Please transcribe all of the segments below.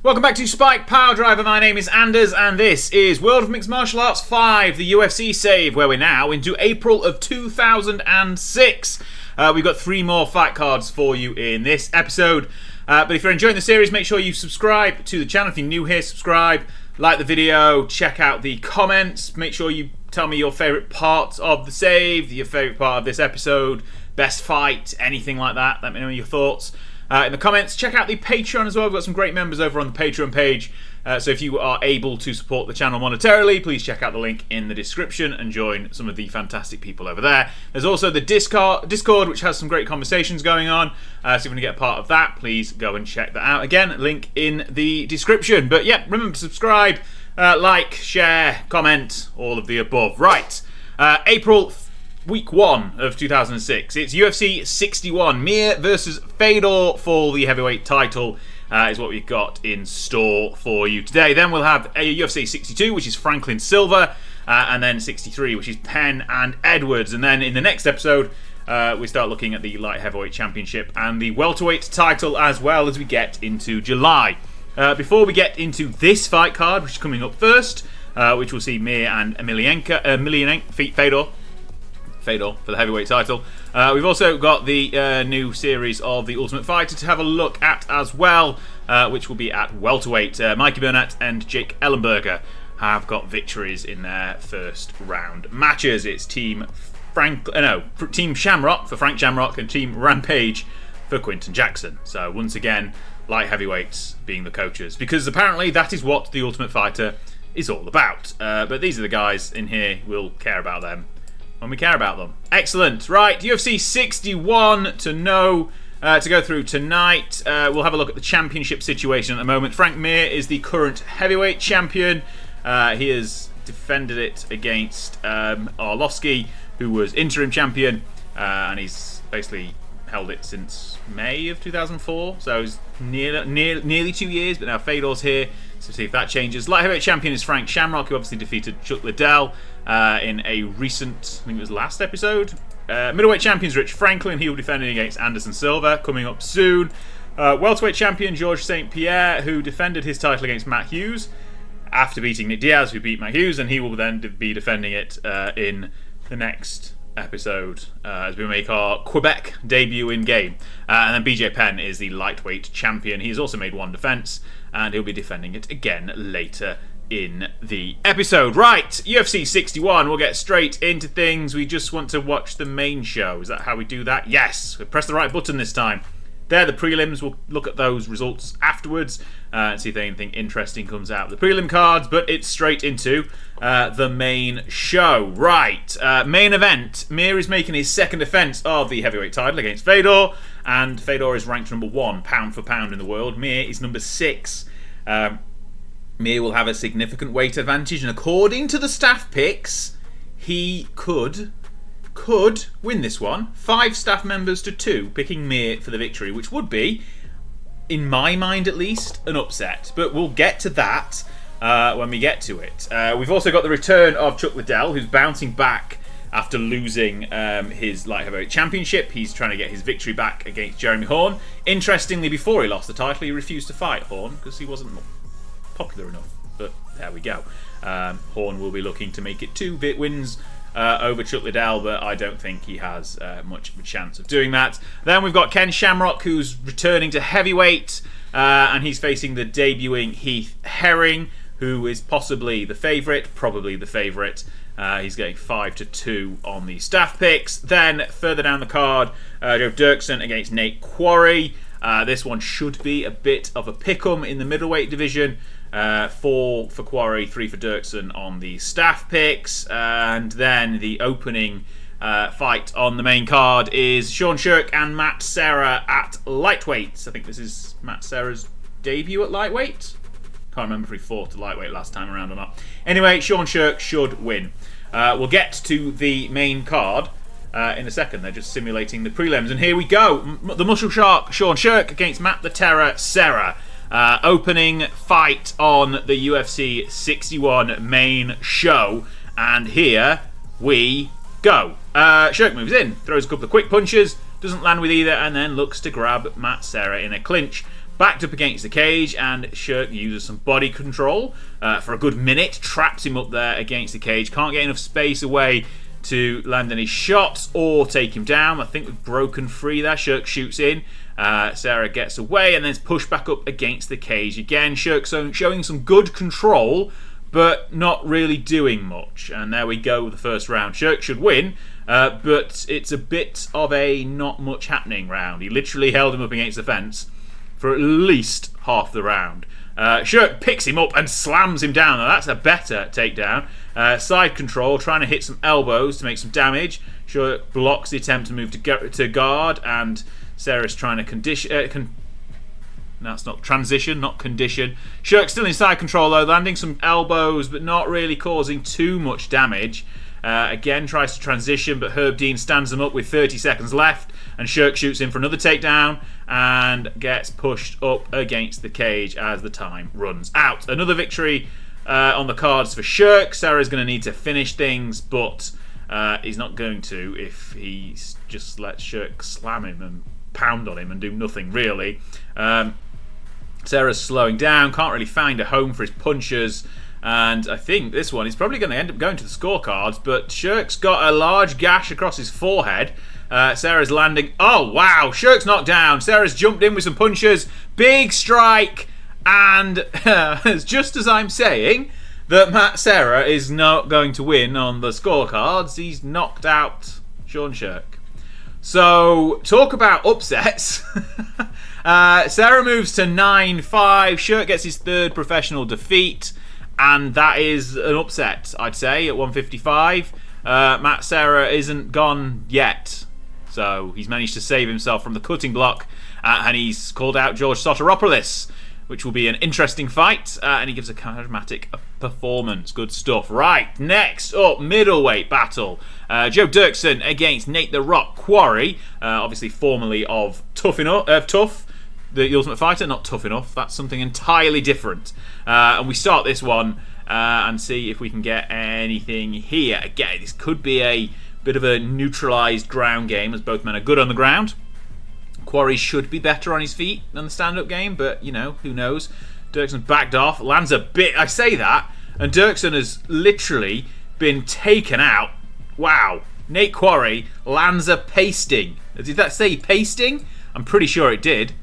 Welcome back to Spike Piledriver. My name is Anders, and this is World of Mixed Martial Arts 5, the UFC save, where we're now into April of 2006. We've got 3 more fight cards for you in this episode. But if you're enjoying the series, make sure you subscribe to the channel. If you're new here, subscribe, like the video, check out the comments. Make sure you tell me your favourite part of the save, your favourite part of this episode, best fight, anything like that. Let me know your thoughts in the comments. Check out the Patreon as well. We've got some great members over on the Patreon page. So if you are able to support the channel monetarily, please check out the link in the description and join some of the fantastic people over there. There's also the Discord, which has some great conversations going on. So if you want to get a part of that, please go and check that out. Again, link in the description. But yeah, remember to subscribe, like, share, comment, all of the above. Right, April Week 1 of 2006. It's UFC 61. Mir versus Fedor for the heavyweight title is what we've got in store for you today. Then we'll have a UFC 62, which is Franklin Silva, and then 63, which is Penn and Edwards. And then in the next episode, we start looking at the light heavyweight championship and the welterweight title as well as we get into July. Before we get into this fight card, which is coming up first, which will see Mir and Fedor for the heavyweight title. We've also got the new series of The Ultimate Fighter to have a look at as well, which will be at welterweight. Mikey Burnett and Jake Ellenberger have got victories in their first round matches. It's Team Shamrock for Frank Shamrock and Team Rampage for Quinton Jackson. So once again, light heavyweights being the coaches, because apparently that is what The Ultimate Fighter is all about. But these are the guys in here. We'll care about them when we care about them. Excellent. Right, UFC 61 to go through tonight. We'll have a look at the championship situation at the moment. Frank Mir is the current heavyweight champion. He has defended it against Arlovsky, who was interim champion, and he's basically held it since May of 2004, so it's nearly 2 years, but now Fedor's here, so see if that changes. Light heavyweight champion is Frank Shamrock, who obviously defeated Chuck Liddell in a recent, I think it was last episode. Middleweight champion is Rich Franklin. He will be defending against Anderson Silva, coming up soon. Welterweight champion Georges St. Pierre, who defended his title against Matt Hughes after beating Nick Diaz, who beat Matt Hughes, and he will then be defending it in the next episode as we make our Quebec debut in game. And then BJ Penn is the lightweight champion. He's also made one defense, and he'll be defending it again later in the episode. Right, UFC 61. We'll get straight into things. We just want to watch the main show. Is that how we do that? Yes. We press the right button this time. They're the prelims. We'll look at those results afterwards and see if anything interesting comes out of the prelim cards. But it's straight into the main show. Right. Main event. Mir is making his second defense of the heavyweight title against Fedor. And Fedor is ranked number 1, pound for pound in the world. Mir is number 6. Mir will have a significant weight advantage. And according to the staff picks, he could win this one. 5 staff members to 2 picking Mir for the victory, which would be, in my mind at least, an upset. But we'll get to that when we get to it. We've also got the return of Chuck Liddell, who's bouncing back after losing his light heavyweight championship. He's trying to get his victory back against Jeremy Horn. Interestingly, before he lost the title, he refused to fight Horn because he wasn't popular enough. But there we go. Horn will be looking to make it 2 wins over Chuck Liddell, but I don't think he has much of a chance of doing that. Then we've got Ken Shamrock, who's returning to heavyweight, and he's facing the debuting Heath Herring, who is possibly the favourite, probably the favourite. He's getting 5 to 2 on the staff picks. Then further down the card, Joe Dirksen against Nate Quarry. This one should be a bit of a pick'em in the middleweight division. 4 for Quarry, 3 for Dirksen on the staff picks. And then the opening fight on the main card is Sean Shirk and Matt Serra at lightweight. I think this is Matt Serra's debut at lightweight. Can't remember if he fought at lightweight last time around or not. Anyway, Sean Shirk should win. We'll get to the main card in a second. They're just simulating the prelims. And here we go. The Muscle Shark, Sean Shirk against Matt the Terror Serra. Opening fight on the UFC 61 main show. And here we go. Shirk moves in, throws a couple of quick punches, doesn't land with either, and then looks to grab Matt Serra in a clinch. backed up against the cage, and Shirk uses some body control for a good minute, traps him up there against the cage, can't get enough space away to land any shots or take him down. I think we've broken free there. Shirk shoots in, Sarah gets away, and then it's pushed back up against the cage again. Shirk showing some good control, but not really doing much. And there we go with the first round. Shirk should win, but it's a bit of a not much happening round. He literally held him up against the fence for at least half the round. Shirk picks him up and slams him down. Now that's a better takedown. Side control, trying to hit some elbows to make some damage. Shirk blocks the attempt to move to guard, and Sarah's trying to condition. That's not transition, not condition. Shirk's still in side control though, landing some elbows, but not really causing too much damage. Again, tries to transition, but Herb Dean stands him up with 30 seconds left, and Shirk shoots in for another takedown and gets pushed up against the cage as the time runs out. Another victory on the cards for Shirk. Sarah's going to need to finish things, but he's not going to if he just lets Shirk slam him and pound on him and do nothing really. Sarah's slowing down, can't really find a home for his punches, and I think this one is probably going to end up going to the scorecards, but Shirk's got a large gash across his forehead. Sarah's landing. Oh wow, Shirk's knocked down. Sarah's jumped in with some punches, big strike, and it's just as I'm saying that Matt Serra is not going to win on the scorecards. He's knocked out Sean Shirk. So talk about upsets. Sarah moves to 9-5. Shirk gets his third professional defeat, and that is an upset, I'd say, at 155. Matt Serra isn't gone yet, so he's managed to save himself from the cutting block, and he's called out George Soteropoulos, which will be an interesting fight, and he gives a charismatic performance. Good stuff. Right, next up, middleweight battle. Joe Dirksen against Nate The Rock Quarry, obviously formerly of Tough, the Ultimate Fighter. Not Tough Enough, that's something entirely different. And we start this one and see if we can get anything here. Again, this could be a bit of a neutralised ground game, as both men are good on the ground. Quarry should be better on his feet than the stand-up game, but, you know, who knows. Dirksen backed off, lands a bit. I say that, and Dirksen has literally been taken out. Wow. Nate Quarry lands a pasting. Did that say pasting? I'm pretty sure it did.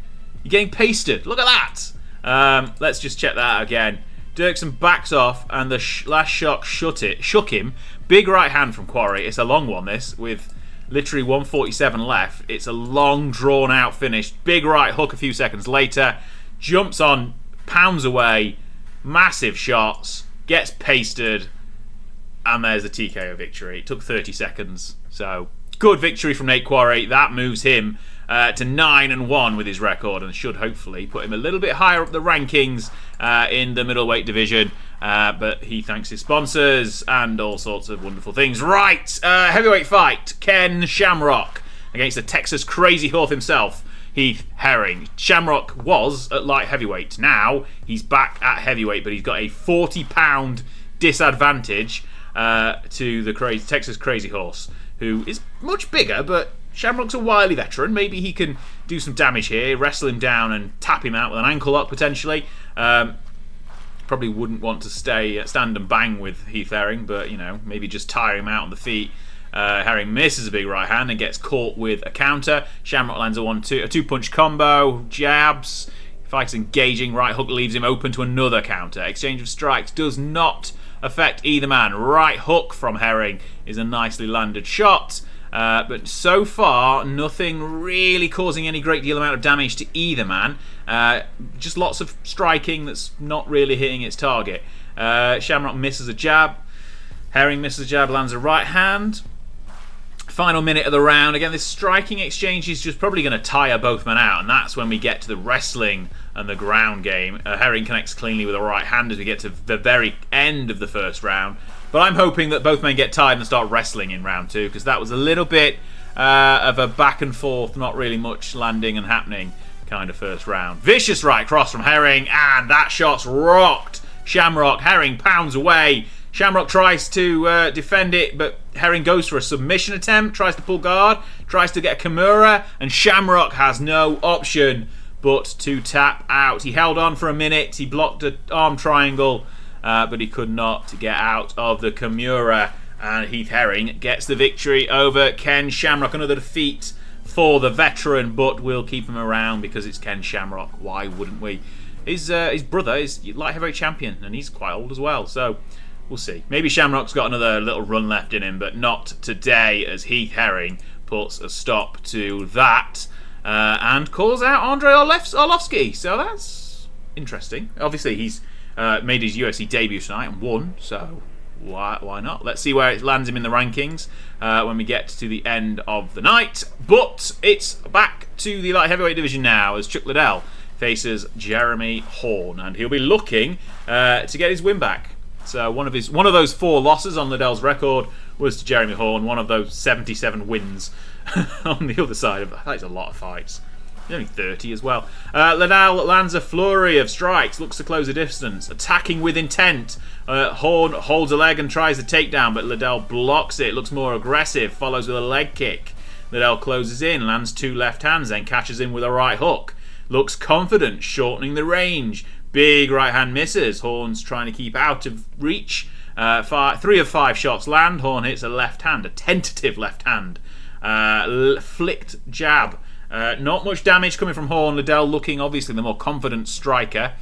You're getting pasted. Look at that. Let's just check that out again. Dirksen backs off, and the last shook him. Big right hand from Quarry. It's a long one, this, with literally 147 left. It's a long, drawn-out finish. Big right hook a few seconds later. Jumps on, pounds away, massive shots, gets pasted, and there's the TKO victory. It took 30 seconds. So, good victory from Nate Quarry. That moves him to 9-1 with his record, and should hopefully put him a little bit higher up the rankings in the middleweight division. But he thanks his sponsors and all sorts of wonderful things. Right, heavyweight fight. Ken Shamrock against the Texas Crazy Horse himself, Heath Herring. Shamrock was at light heavyweight. Now he's back at heavyweight, but he's got a 40-pound disadvantage to the Texas Crazy Horse, who is much bigger, but Shamrock's a wily veteran. Maybe he can do some damage here, wrestle him down and tap him out with an ankle lock potentially. Probably wouldn't want to stand and bang with Heath Herring, but, you know, maybe just tire him out on the feet. Herring misses a big right hand and gets caught with a counter. Shamrock lands a two-punch combo, jabs. Fight's engaging. Right hook leaves him open to another counter. Exchange of strikes does not affect either man. Right hook from Herring is a nicely landed shot. But so far, nothing really causing any great deal amount of damage to either man. Just lots of striking that's not really hitting its target. Shamrock misses a jab. Herring misses a jab, lands a right hand. Final minute of the round. Again, this striking exchange is just probably going to tire both men out, and that's when we get to the wrestling and the ground game. Herring connects cleanly with a right hand as we get to the very end of the first round. But I'm hoping that both men get tired and start wrestling in round two, because that was a little bit of a back and forth, not really much landing and happening kind of first round. Vicious right cross from Herring, and that shot's rocked Shamrock. Herring pounds away. Shamrock tries to defend it, but Herring goes for a submission attempt, tries to pull guard, tries to get a Kimura, and Shamrock has no option but to tap out. He held on for a minute. He blocked an arm triangle, but he could not get out of the Kimura. And Heath Herring gets the victory over Ken Shamrock. Another defeat for the veteran, but we'll keep him around because it's Ken Shamrock. Why wouldn't we? His brother is light heavyweight champion, and he's quite old as well. So we'll see. Maybe Shamrock's got another little run left in him, but not today, as Heath Herring puts a stop to that and calls out Andrei Arlovsky. So that's interesting. Obviously, he's made his UFC debut tonight and won, so why not? Let's see where it lands him in the rankings when we get to the end of the night. But it's back to the light heavyweight division now, as Chuck Liddell faces Jeremy Horn, and he'll be looking to get his win back. So one of those 4 losses on Liddell's record was to Jeremy Horn. One of those 77 wins on the other side of that. That's a lot of fights. He's only 30 as well. Liddell lands a flurry of strikes, looks to close the distance, attacking with intent. Horn holds a leg and tries a takedown, but Liddell blocks it. Looks more aggressive, follows with a leg kick. Liddell closes in, lands 2 left hands, then catches in with a right hook. Looks confident, shortening the range. Big right hand misses. Horn's trying to keep out of reach. 3 of 5 shots land. Horn hits a left hand, a tentative left hand. Flicked jab. Not much damage coming from Horn. Liddell looking obviously the more confident striker.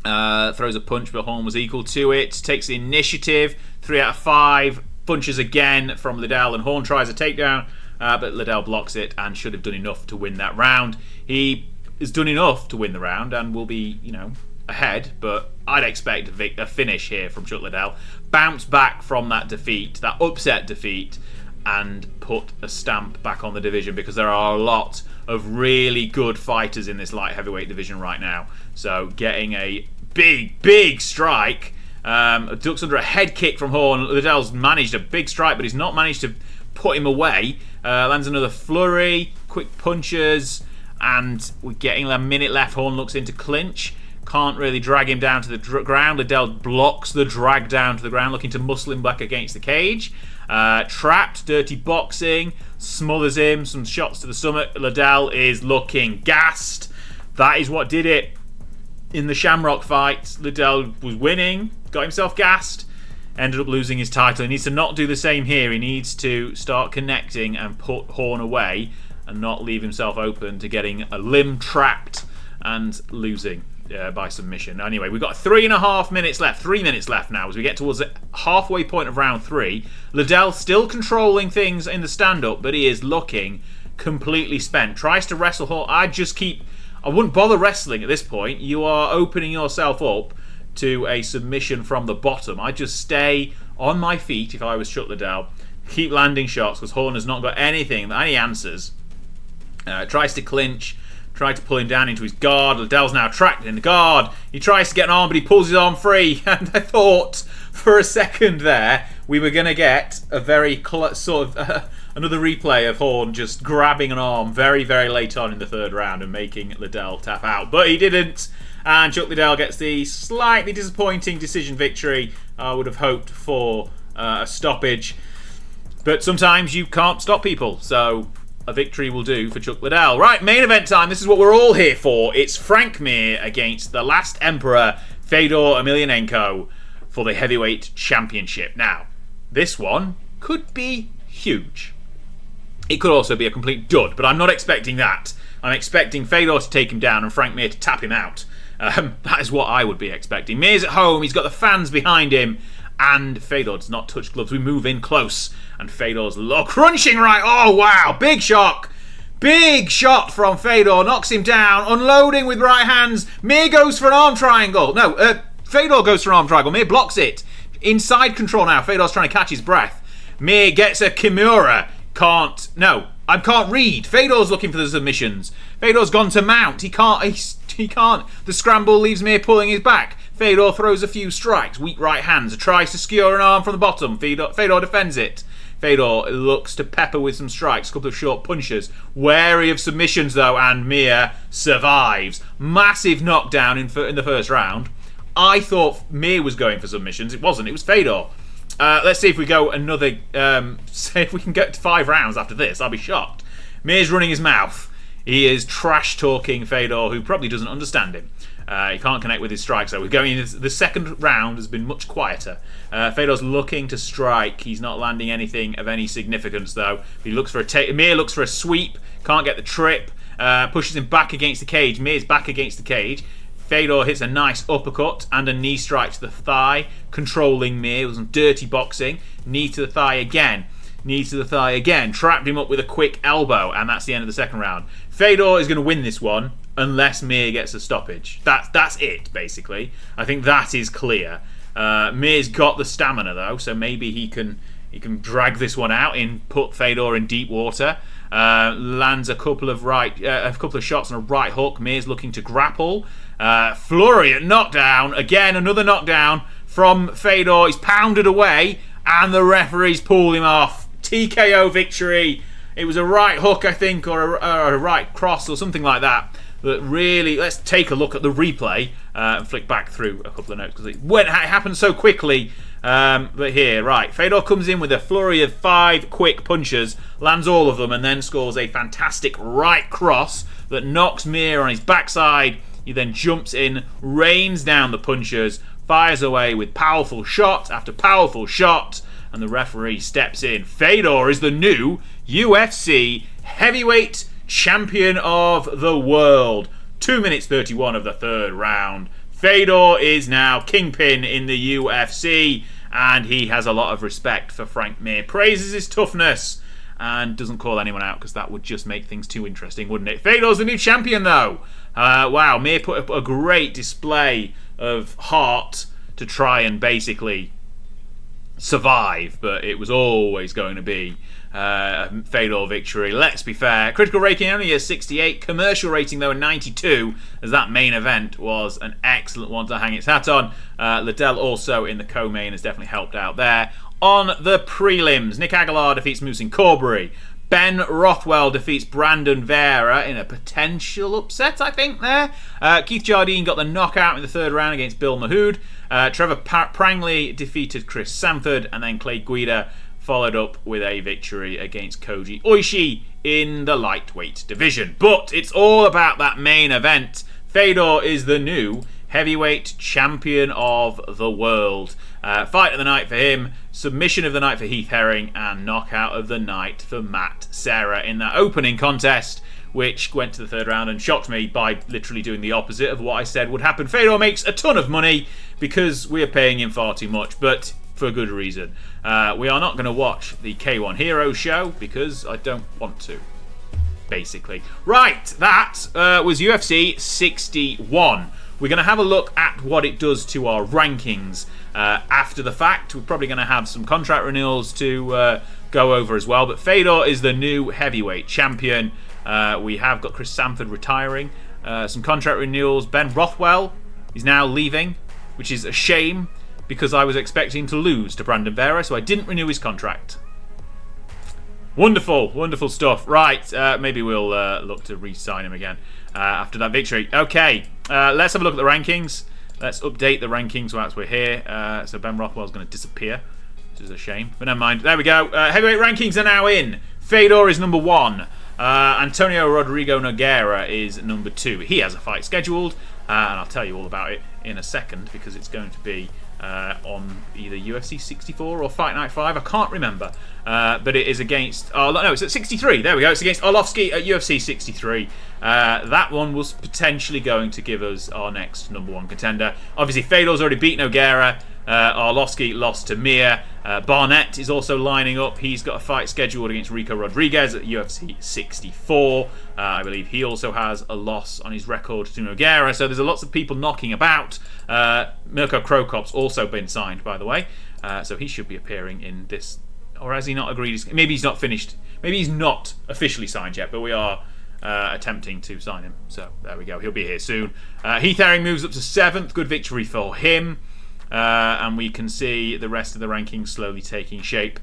Throws a punch, but Horn was equal to it. Takes the initiative. 3 out of 5. Punches again from Liddell, and Horn tries a takedown, but Liddell blocks it and should have done enough to win that round. He has done enough to win the round and will be, ahead, but I'd expect a finish here from Chuck Liddell. Bounce back from that defeat, that upset defeat, and put a stamp back on the division, because there are a lot of really good fighters in this light heavyweight division right now. So getting a big strike, ducks under a head kick from Horn. Liddell's managed a big strike, but he's not managed to put him away. Lands another flurry, quick punches, and we're getting a minute left. Horn looks into clinch. Can't really drag him down to the ground. Liddell blocks the drag down to the ground, looking to muscle him back against the cage. Trapped, dirty boxing, smothers him, some shots to the stomach. Liddell is looking gassed. That is what did it in the Shamrock fight. Liddell was winning, got himself gassed, ended up losing his title. He needs to not do the same here. He needs to start connecting and put Horn away and not leave himself open to getting a limb trapped and losing by submission. Anyway, we've got 3.5 minutes left. 3 minutes left now as we get towards the halfway point of round 3. Liddell still controlling things in the stand-up, but he is looking completely spent. Tries to wrestle Horn. I wouldn't bother wrestling at this point. You are opening yourself up to a submission from the bottom. I'd just stay on my feet if I was Chuck Liddell. Keep landing shots, because Horn has not got any answers. Tries to clinch, tried to pull him down into his guard. Liddell's now trapped in the guard. He tries to get an arm, but he pulls his arm free. And I thought for a second there we were going to get a very another replay of Horn just grabbing an arm very, very late on in the 3rd round and making Liddell tap out. But he didn't, and Chuck Liddell gets the slightly disappointing decision victory. I would have hoped for a stoppage, but sometimes you can't stop people, so a victory will do for Chuck Liddell. Right, main event time. This is what we're all here for. It's Frank Mir against the last Emperor, Fedor Emelianenko, for the heavyweight championship. Now, this one could be huge. It could also be a complete dud, but I'm not expecting that. I'm expecting Fedor to take him down and Frank Mir to tap him out. That is what I would be expecting. Mir's at home. He's got the fans behind him. And Fedor does not touch gloves. We move in close. And Fedor's crunching right. Oh, wow. Big shock. Big shot from Fedor. Knocks him down. Unloading with right hands. Mir goes for an arm triangle. No, Fedor goes for an arm triangle. Mir blocks it. Inside control now. Fedor's trying to catch his breath. Mir gets a Kimura. I can't read. Fedor's looking for the submissions. Fedor's gone to mount. He can't. He can't. The scramble leaves Mir pulling his back. Fedor throws a few strikes. Weak right hands. Tries to skewer an arm from the bottom. Fedor defends it. Fedor looks to pepper with some strikes. A couple of short punches. Wary of submissions though, and Mir survives. Massive knockdown in the first round. I thought Mir was going for submissions. It wasn't. It was Fedor. Let's see if we go another. Say if we can get to 5 rounds after this. I'll be shocked. Mir's running his mouth. He is trash-talking Fedor, who probably doesn't understand him. He can't connect with his strikes, so we're going. The second round has been much quieter. Fedor's looking to strike. He's not landing anything of any significance, though. He looks for a Mir looks for a sweep. Can't get the trip. Pushes him back against the cage. Mir's back against the cage. Fedor hits a nice uppercut and a knee strike to the thigh, controlling Mir. It was some dirty boxing. Knee to the thigh again. Knee to the thigh again. Trapped him up with a quick elbow, and that's the end of the second round. Fedor is going to win this one unless Mir gets a stoppage. That's it, basically. I think that is clear. Mir's got the stamina, though, so maybe he can drag this one out and put Fedor in deep water. Lands a couple of shots and a right hook. Mir's looking to grapple. Flurry at knockdown. Again, another knockdown from Fedor. He's pounded away, and the referee's pulled him off. TKO victory. It was a right hook, I think, or a right cross or something like that. But really, let's take a look at the replay and flick back through a couple of notes because it happened so quickly. But here, right, Fedor comes in with a flurry of 5 quick punches, lands all of them, and then scores a fantastic right cross that knocks Mir on his backside. He then jumps in, rains down the punches, fires away with powerful shot after powerful shot, and the referee steps in. Fedor is the new UFC heavyweight champion of the world. 2 minutes 31 of the third round. Fedor is now kingpin in the UFC, and he has a lot of respect for Frank Mir. Praises his toughness and doesn't call anyone out because that would just make things too interesting, wouldn't it? Fedor's the new champion, though. Wow, Mir put up a great display of heart to try and basically survive, but it was always going to be a Fedor victory. Let's be fair. Critical rating only a 68. Commercial rating, though, a 92, as that main event was an excellent one to hang its hat on. Liddell also in the co-main has definitely helped out there. On the prelims, Nick Aguilar defeats Musin Corbury. Ben Rothwell defeats Brandon Vera in a potential upset, I think, there. Keith Jardine got the knockout in the third round against Bill Mahood. Trevor Prangley defeated Chris Sanford, and then Clay Guida followed up with a victory against Koji Oishi in the lightweight division. But it's all about that main event. Fedor is the new heavyweight champion of the world. Fight of the night for him, submission of the night for Heath Herring, and knockout of the night for Matt Serra in that opening contest, which went to the third round and shocked me by literally doing the opposite of what I said would happen. Fedor makes a ton of money because we are paying him far too much, but for good reason. We are not going to watch the K1 Heroes show because I don't want to, basically. Right, that was UFC 61. We're going to have a look at what it does to our rankings after the fact. We're probably going to have some contract renewals to go over as well. But Fedor is the new heavyweight champion. We have got Chris Sanford retiring. Some contract renewals. Ben Rothwell is now leaving, which is a shame because I was expecting to lose to Brandon Vera, so I didn't renew his contract. Wonderful, wonderful stuff. Right, maybe we'll look to re-sign him again after that victory. Okay, let's have a look at the rankings. Let's update the rankings whilst we're here. So Ben Rothwell's going to disappear, which is a shame. But never mind. There we go. Heavyweight rankings are now in. Fedor is number 1. Antonio Rodrigo Nogueira is number 2. He has a fight scheduled, and I'll tell you all about it in a second because it's going to be on either UFC 64 or Fight Night 5. I can't remember. But it is against... Oh, no, it's at 63. There we go. It's against Arlovsky at UFC 63. That one was potentially going to give us our next number 1 contender. Obviously, Fedor's already beaten Nogueira. Arlovsky lost to Mir. Barnett is also lining up. He's got a fight scheduled against Rico Rodriguez at UFC 64. I believe he also has a loss on his record to Nogueira. So there's lots of people knocking about. Mirko Krokop's also been signed, by the way. So he should be appearing in this. Or has he not agreed? Maybe he's not finished. Maybe he's not officially signed yet, but we are attempting to sign him. So there we go. He'll be here soon. Heath Herring moves up to 7th. Good victory for him. And we can see the rest of the rankings slowly taking shape.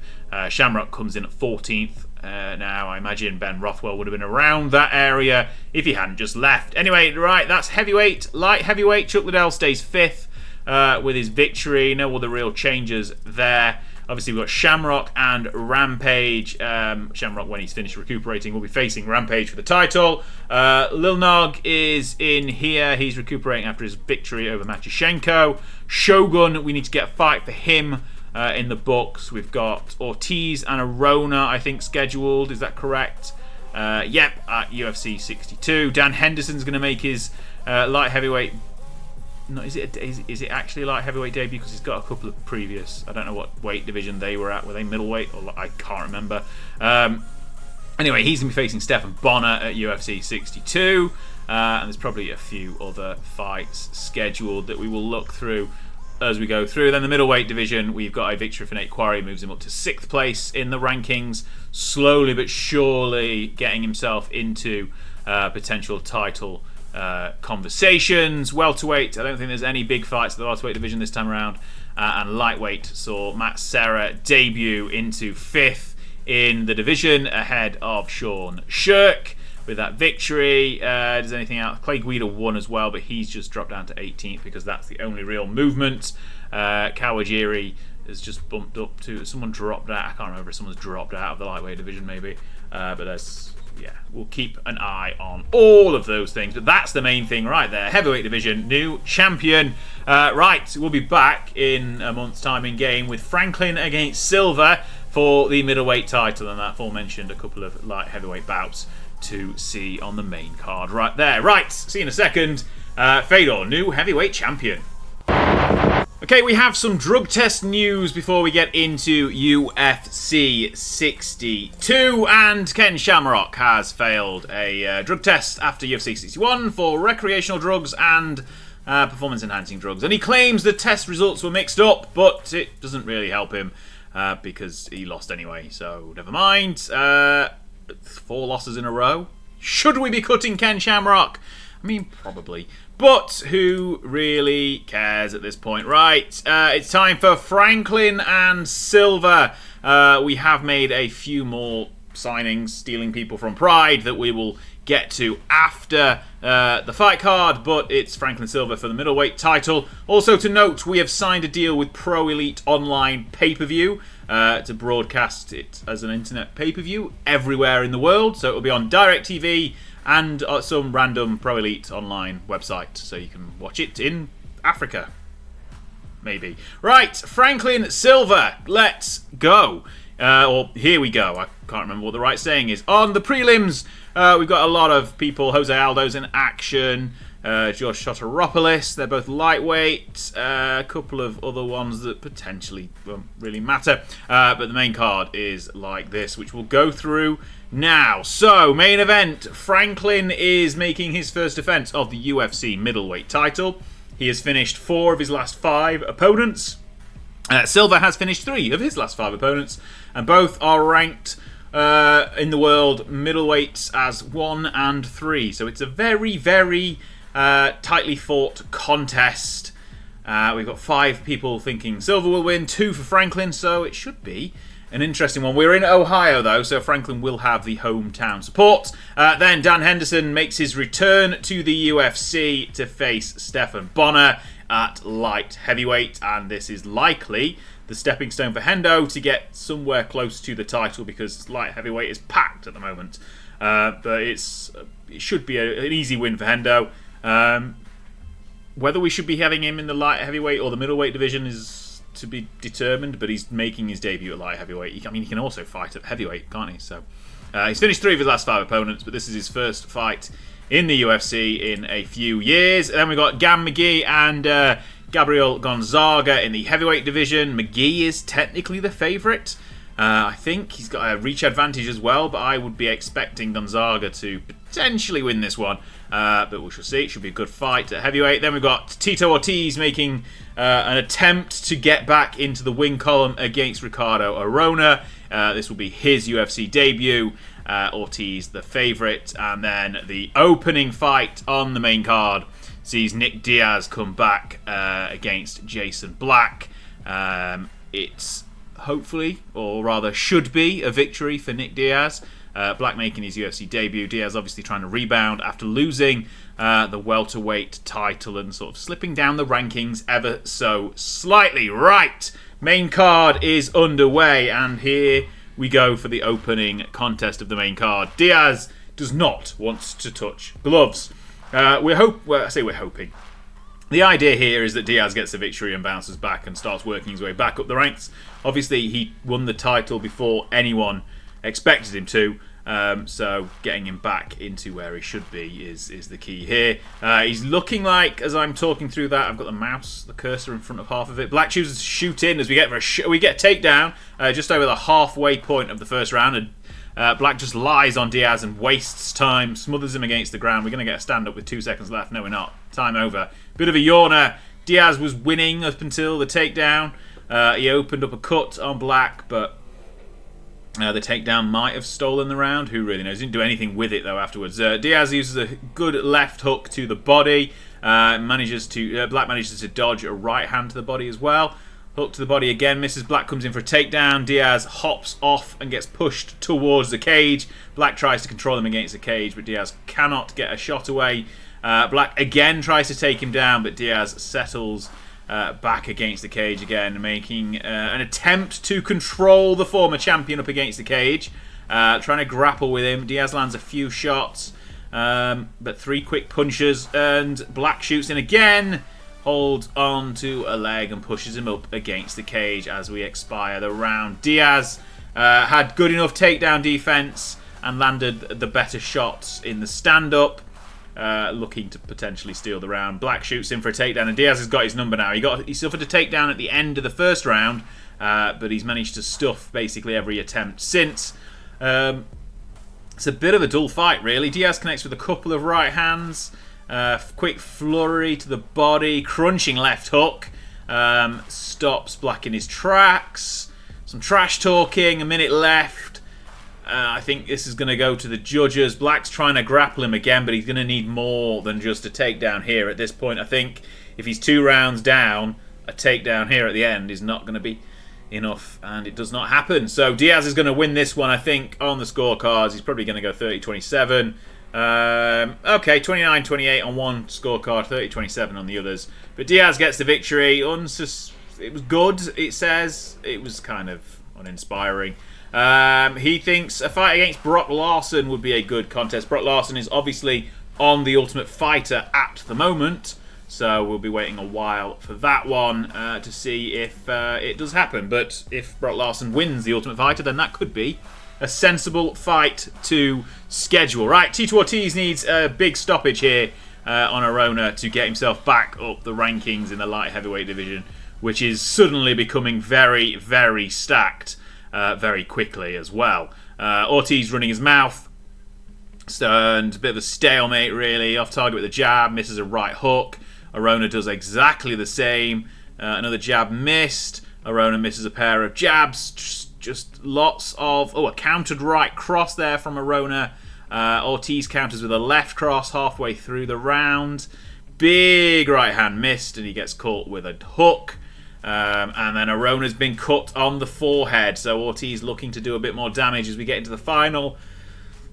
Shamrock comes in at 14th. Now, I imagine Ben Rothwell would have been around that area if he hadn't just left. Anyway, right, that's heavyweight. Light heavyweight, Chuck Liddell stays 5th with his victory. No other real changes there. Obviously, we've got Shamrock and Rampage. Shamrock, when he's finished recuperating, will be facing Rampage for the title. Lil Nog is in here. He's recuperating after his victory over Machishenko. Shogun, we need to get a fight for him in the books. We've got Ortiz and Arona, I think, scheduled. Is that correct? Yep, at UFC 62. Dan Henderson's going to make his light heavyweight. No, is it actually a light heavyweight debut? Because he's got a couple of previous. I don't know what weight division they were at. Were they middleweight? Or I can't remember. Anyway, he's going to be facing Stephan Bonner at UFC 62. And there's probably a few other fights scheduled that we will look through as we go through. Then the middleweight division, we've got a victory for Nate Quarry, moves him up to 6th place in the rankings, slowly but surely getting himself into potential title conversations. Welterweight, I don't think there's any big fights in the welterweight division this time around. And lightweight saw Matt Serra debut into 5th in the division ahead of Sean Shirk with that victory. Does anything else? Clay Guida won as well, but he's just dropped down to 18th because that's the only real movement. Kawajiri has just bumped up to... Someone dropped out. I can't remember if someone's dropped out of the lightweight division maybe. But there's... Yeah, we'll keep an eye on all of those things. But that's the main thing right there. Heavyweight division, new champion. Right, we'll be back in a month's time in game with Franklin against Silva for the middleweight title. And that aforementioned a couple of light heavyweight bouts to see on the main card right there. Right, see you in a second. Fedor, new heavyweight champion. Okay, we have some drug test news before we get into UFC 62. And Ken Shamrock has failed a drug test after UFC 61 for recreational drugs and performance-enhancing drugs. And he claims the test results were mixed up, but it doesn't really help him because he lost anyway. So never mind. 4 losses in a row. Should we be cutting Ken Shamrock? I mean, probably. But who really cares at this point? Right, it's time for Franklin and Silva. We have made a few more signings, stealing people from Pride, that we will get to after the fight card, but it's Franklin Silva for the middleweight title. Also to note, we have signed a deal with Pro Elite Online pay-per-view to broadcast it as an internet pay-per-view everywhere in the world. So it will be on DirecTV and some random Pro Elite Online website, so you can watch it in Africa. Maybe. Right, Franklin Silva, let's go. Or here we go. I can't remember what the right saying is. On the prelims, we've got a lot of people. Jose Aldo's in action. Josh Soteropoulos, they're both lightweight. A couple of other ones that potentially won't really matter. But the main card is like this, which we'll go through now. So, main event. Franklin is making his first defense of the UFC middleweight title. He has finished 4 of his last 5 opponents. Silva has finished 3 of his last 5 opponents. And both are ranked in the world middleweights as 1 and 3. So it's a very, very tightly fought contest. We've got 5 people thinking Silva will win, 2 for Franklin, so it should be an interesting one. We're in Ohio, though, so Franklin will have the hometown support. Then Dan Henderson makes his return to the UFC to face Stephan Bonner at light heavyweight, and this is likely the stepping stone for Hendo to get somewhere close to the title, because light heavyweight is packed at the moment. But it should be an easy win for Hendo. Whether we should be having him in the light heavyweight or the middleweight division is to be determined, but he's making his debut at light heavyweight. He can also fight at heavyweight, can't he? So he's finished 3 of his last 5 opponents, but this is his first fight in the UFC in a few years. And then we've got Gam McGee and Gabriel Gonzaga in the heavyweight division. McGee is technically the favourite. I think he's got a reach advantage as well, but I would be expecting Gonzaga to potentially win this one. But we shall see. It should be a good fight at heavyweight. Then we've got Tito Ortiz making an attempt to get back into the win column against Ricardo Arona. This will be his UFC debut. Ortiz the favourite. And then the opening fight on the main card sees Nick Diaz come back against Jason Black. It's hopefully, or rather should be, a victory for Nick Diaz. Black making his UFC debut. Diaz obviously trying to rebound after losing the welterweight title and sort of slipping down the rankings ever so slightly. Right, main card is underway, and here we go for the opening contest of the main card. Diaz does not want to touch gloves. We're hoping. The idea here is that Diaz gets the victory and bounces back and starts working his way back up the ranks. Obviously, he won the title before anyone expected him to, so getting him back into where he should be is the key here. He's looking like, as I'm talking through that, I've got the cursor in front of half of it. Black chooses to shoot in as we get a takedown just over the halfway point of the first round, and Black just lies on Diaz and wastes time, smothers him against the ground. We're going to get a stand-up with 2 seconds left. No, we're not. Time over. Bit of a yawner. Diaz was winning up until the takedown. He opened up a cut on Black, but the takedown might have stolen the round. Who really knows? Didn't do anything with it, though, afterwards. Diaz uses a good left hook to the body. Black manages to dodge a right hand to the body as well. Hook to the body again, misses. Black comes in for a takedown. Diaz hops off and gets pushed towards the cage. Black tries to control him against the cage, but Diaz cannot get a shot away. Black again tries to take him down, but Diaz settles back against the cage again, making an attempt to control the former champion up against the cage. Trying to grapple with him. Diaz lands a few shots, but 3 quick punches, and Black shoots in again. Holds on to a leg and pushes him up against the cage as we expire the round. Diaz had good enough takedown defense and landed the better shots in the stand-up, looking to potentially steal the round. Black shoots in for a takedown, and Diaz has got his number now. He suffered a takedown at the end of the first round, but he's managed to stuff basically every attempt since. It's a bit of a dull fight, really. Diaz connects with a couple of right hands. Quick flurry to the body, crunching left hook, stops Black in his tracks. Some trash talking, a minute left. I think this is going to go to the judges. Black's trying to grapple him again, but he's going to need more than just a takedown here at this point. I think if he's 2 rounds down, a takedown here at the end is not going to be enough, and it does not happen. So Diaz is going to win this one, I think, on the scorecards. He's probably going to go 30-27. Okay, 29-28 on one scorecard, 30-27 on the others. But Diaz gets the victory. It was good, it says. It was kind of uninspiring. He thinks a fight against Brock Larson would be a good contest. Brock Larson is obviously on the Ultimate Fighter at the moment, so we'll be waiting a while for that one to see if it does happen. But if Brock Larson wins the Ultimate Fighter, then that could be a sensible fight to schedule. Right, Tito Ortiz needs a big stoppage here on Arona to get himself back up the rankings in the light heavyweight division, which is suddenly becoming very, very stacked very quickly as well. Ortiz running his mouth, and a bit of a stalemate really. Off target with a jab, misses a right hook. Arona does exactly the same. Another jab missed. Arona misses a pair of jabs. Just lots of... a countered right cross there from Arona. Ortiz counters with a left cross halfway through the round. Big right hand missed, and he gets caught with a hook. And then Arona's been cut on the forehead. So Ortiz looking to do a bit more damage as we get into the final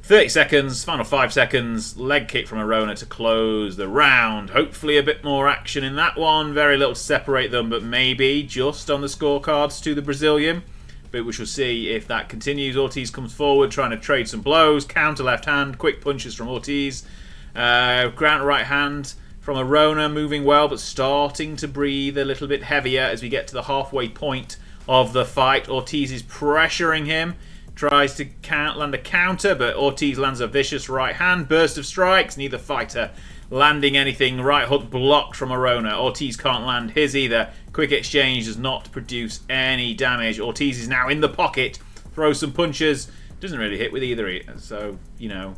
30 seconds, final 5 seconds. Leg kick from Arona to close the round. Hopefully a bit more action in that one. Very little to separate them, but maybe just on the scorecards to the Brazilian. But we shall see if that continues. Ortiz comes forward, trying to trade some blows. Counter left hand, quick punches from Ortiz. Ground right hand from Arona, moving well, but starting to breathe a little bit heavier as we get to the halfway point of the fight. Ortiz is pressuring him. Tries to land a counter, but Ortiz lands a vicious right hand. Burst of strikes, neither fighter landing anything. Right hook blocked from Arona. Ortiz can't land his either. Quick exchange does not produce any damage. Ortiz is now in the pocket. Throws some punches. Doesn't really hit with either. So, you know,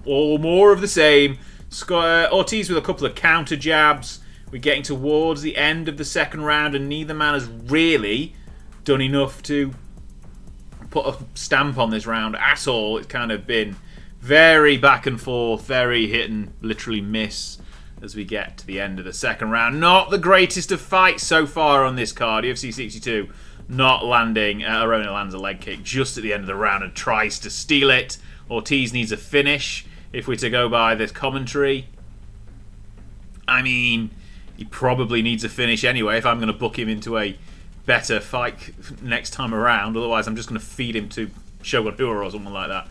all more of the same. Ortiz with a couple of counter jabs. We're getting towards the end of the second round, and neither man has really done enough to put a stamp on this round at all. It's kind of been very back and forth, very hit and literally miss as we get to the end of the second round. Not the greatest of fights so far on this card. UFC 62 not landing. Arona lands a leg kick just at the end of the round and tries to steal it. Ortiz needs a finish, if we're to go by this commentary. I mean, he probably needs a finish anyway if I'm going to book him into a better fight next time around. Otherwise, I'm just going to feed him to Shogun Rua or someone like that.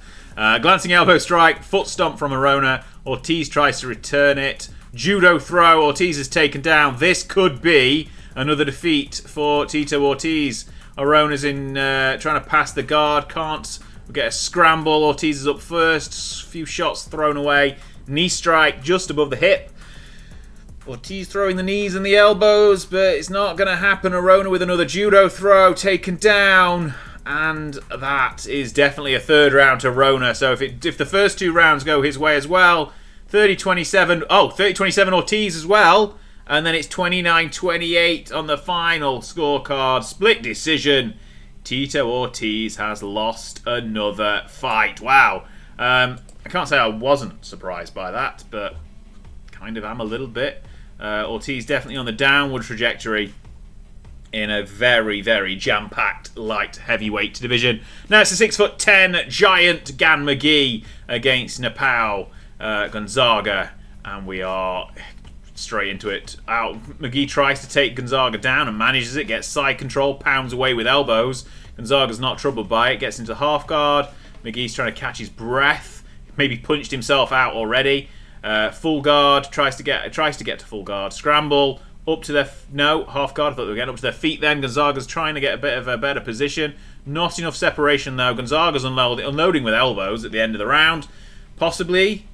Glancing elbow strike, foot stomp from Arona. Ortiz tries to return it. Judo throw, Ortiz is taken down. This could be another defeat for Tito Ortiz. Arona's in trying to pass the guard, can't. We get a scramble, Ortiz is up first. Few shots thrown away. Knee strike just above the hip. Ortiz throwing the knees and the elbows, but it's not going to happen. Arona with another judo throw, taken down. And that is definitely a third round to Arona. So if the first 2 rounds go his way as well, 30-27. Oh, 30-27 Ortiz as well. And then it's 29-28 on the final scorecard. Split decision. Tito Ortiz has lost another fight. Wow. I can't say I wasn't surprised by that, but kind of am a little bit. Ortiz definitely on the downward trajectory in a very, very jam-packed light heavyweight division. Now it's a 6'10" giant Gan McGee against Napao Gonzaga, and we are straight into it. McGee tries to take Gonzaga down and manages it, gets side control, pounds away with elbows. Gonzaga's not troubled by it, gets into half guard. McGee's trying to catch his breath, maybe punched himself out already. Full guard, tries to get to full guard. Scramble, up to their... half guard. I thought they were getting up to their feet then. Gonzaga's trying to get a bit of a better position. Not enough separation though. Gonzaga's unloading with elbows at the end of the round. Possibly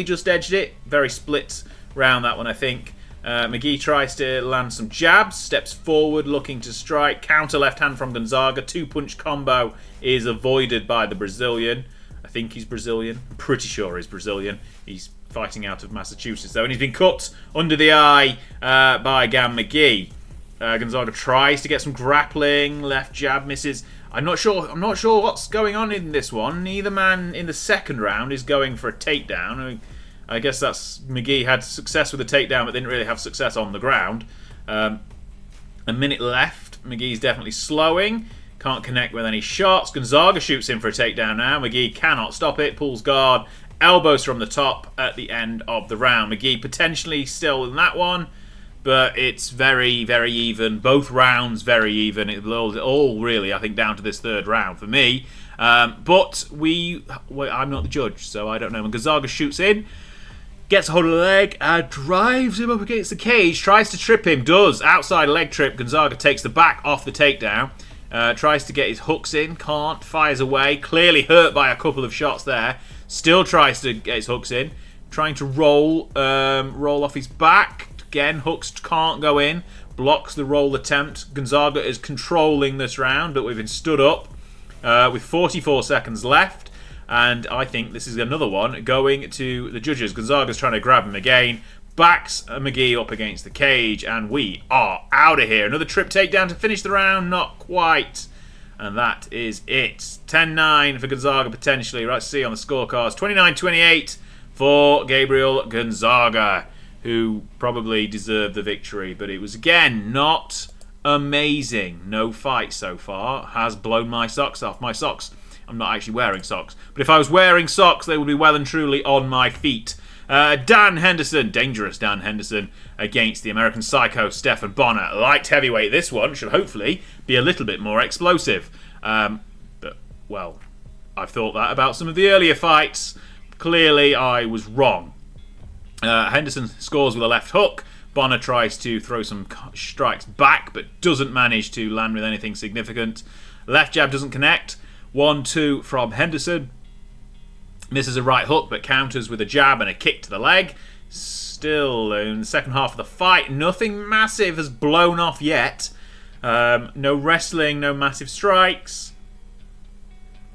just edged it. Very split round that one, I think. McGee tries to land some jabs, steps forward looking to strike. Counter left hand from Gonzaga. 2-punch combo is avoided by the Brazilian. I think he's Brazilian. I'm pretty sure he's Brazilian. He's fighting out of Massachusetts though, and he's been cut under the eye by Gan McGee. Gonzaga tries to get some grappling. Left jab misses. I'm not sure what's going on in this one. Neither man in the second round is going for a takedown. I guess that's McGee had success with the takedown, but didn't really have success on the ground. A minute left. McGee's definitely slowing. Can't connect with any shots. Gonzaga shoots in for a takedown now. McGee cannot stop it. Pulls guard. Elbows from the top at the end of the round. McGee potentially still in that one, but it's very, very even. Both rounds very even. It will all really, I think, down to this third round for me. But I'm not the judge, so I don't know. When Gonzaga shoots in, gets a hold of the leg, drives him up against the cage, tries to trip him, does. Outside leg trip, Gonzaga takes the back off the takedown. Tries to get his hooks in, can't, fires away. Clearly hurt by a couple of shots there. Still tries to get his hooks in. Trying to roll off his back. Again, hooks can't go in. Blocks the roll attempt. Gonzaga is controlling this round, but we've been stood up with 44 seconds left. And I think this is another one going to the judges. Gonzaga's trying to grab him again. Backs McGee up against the cage, and we are out of here. Another trip takedown to finish the round. Not quite. And that is it. 10-9 for Gonzaga potentially. Let's see on the scorecards. 29-28 for Gabriel Gonzaga, who probably deserved the victory. But it was, again, not amazing. No fight so far has blown my socks off. My socks, I'm not actually wearing socks. But if I was wearing socks, they would be well and truly on my feet. Dan Henderson, dangerous Dan Henderson, against the American Psycho Stephan Bonner. Light heavyweight, this one should hopefully be a little bit more explosive. But, well, I've thought that about some of the earlier fights. Clearly, I was wrong. Henderson scores with a left hook. Bonner tries to throw some strikes back, but doesn't manage to land with anything significant. Left jab doesn't connect. 1-2 from Henderson. Misses a right hook, but counters with a jab and a kick to the leg. Still, in the second half of the fight, nothing massive has blown off yet. No wrestling, no massive strikes.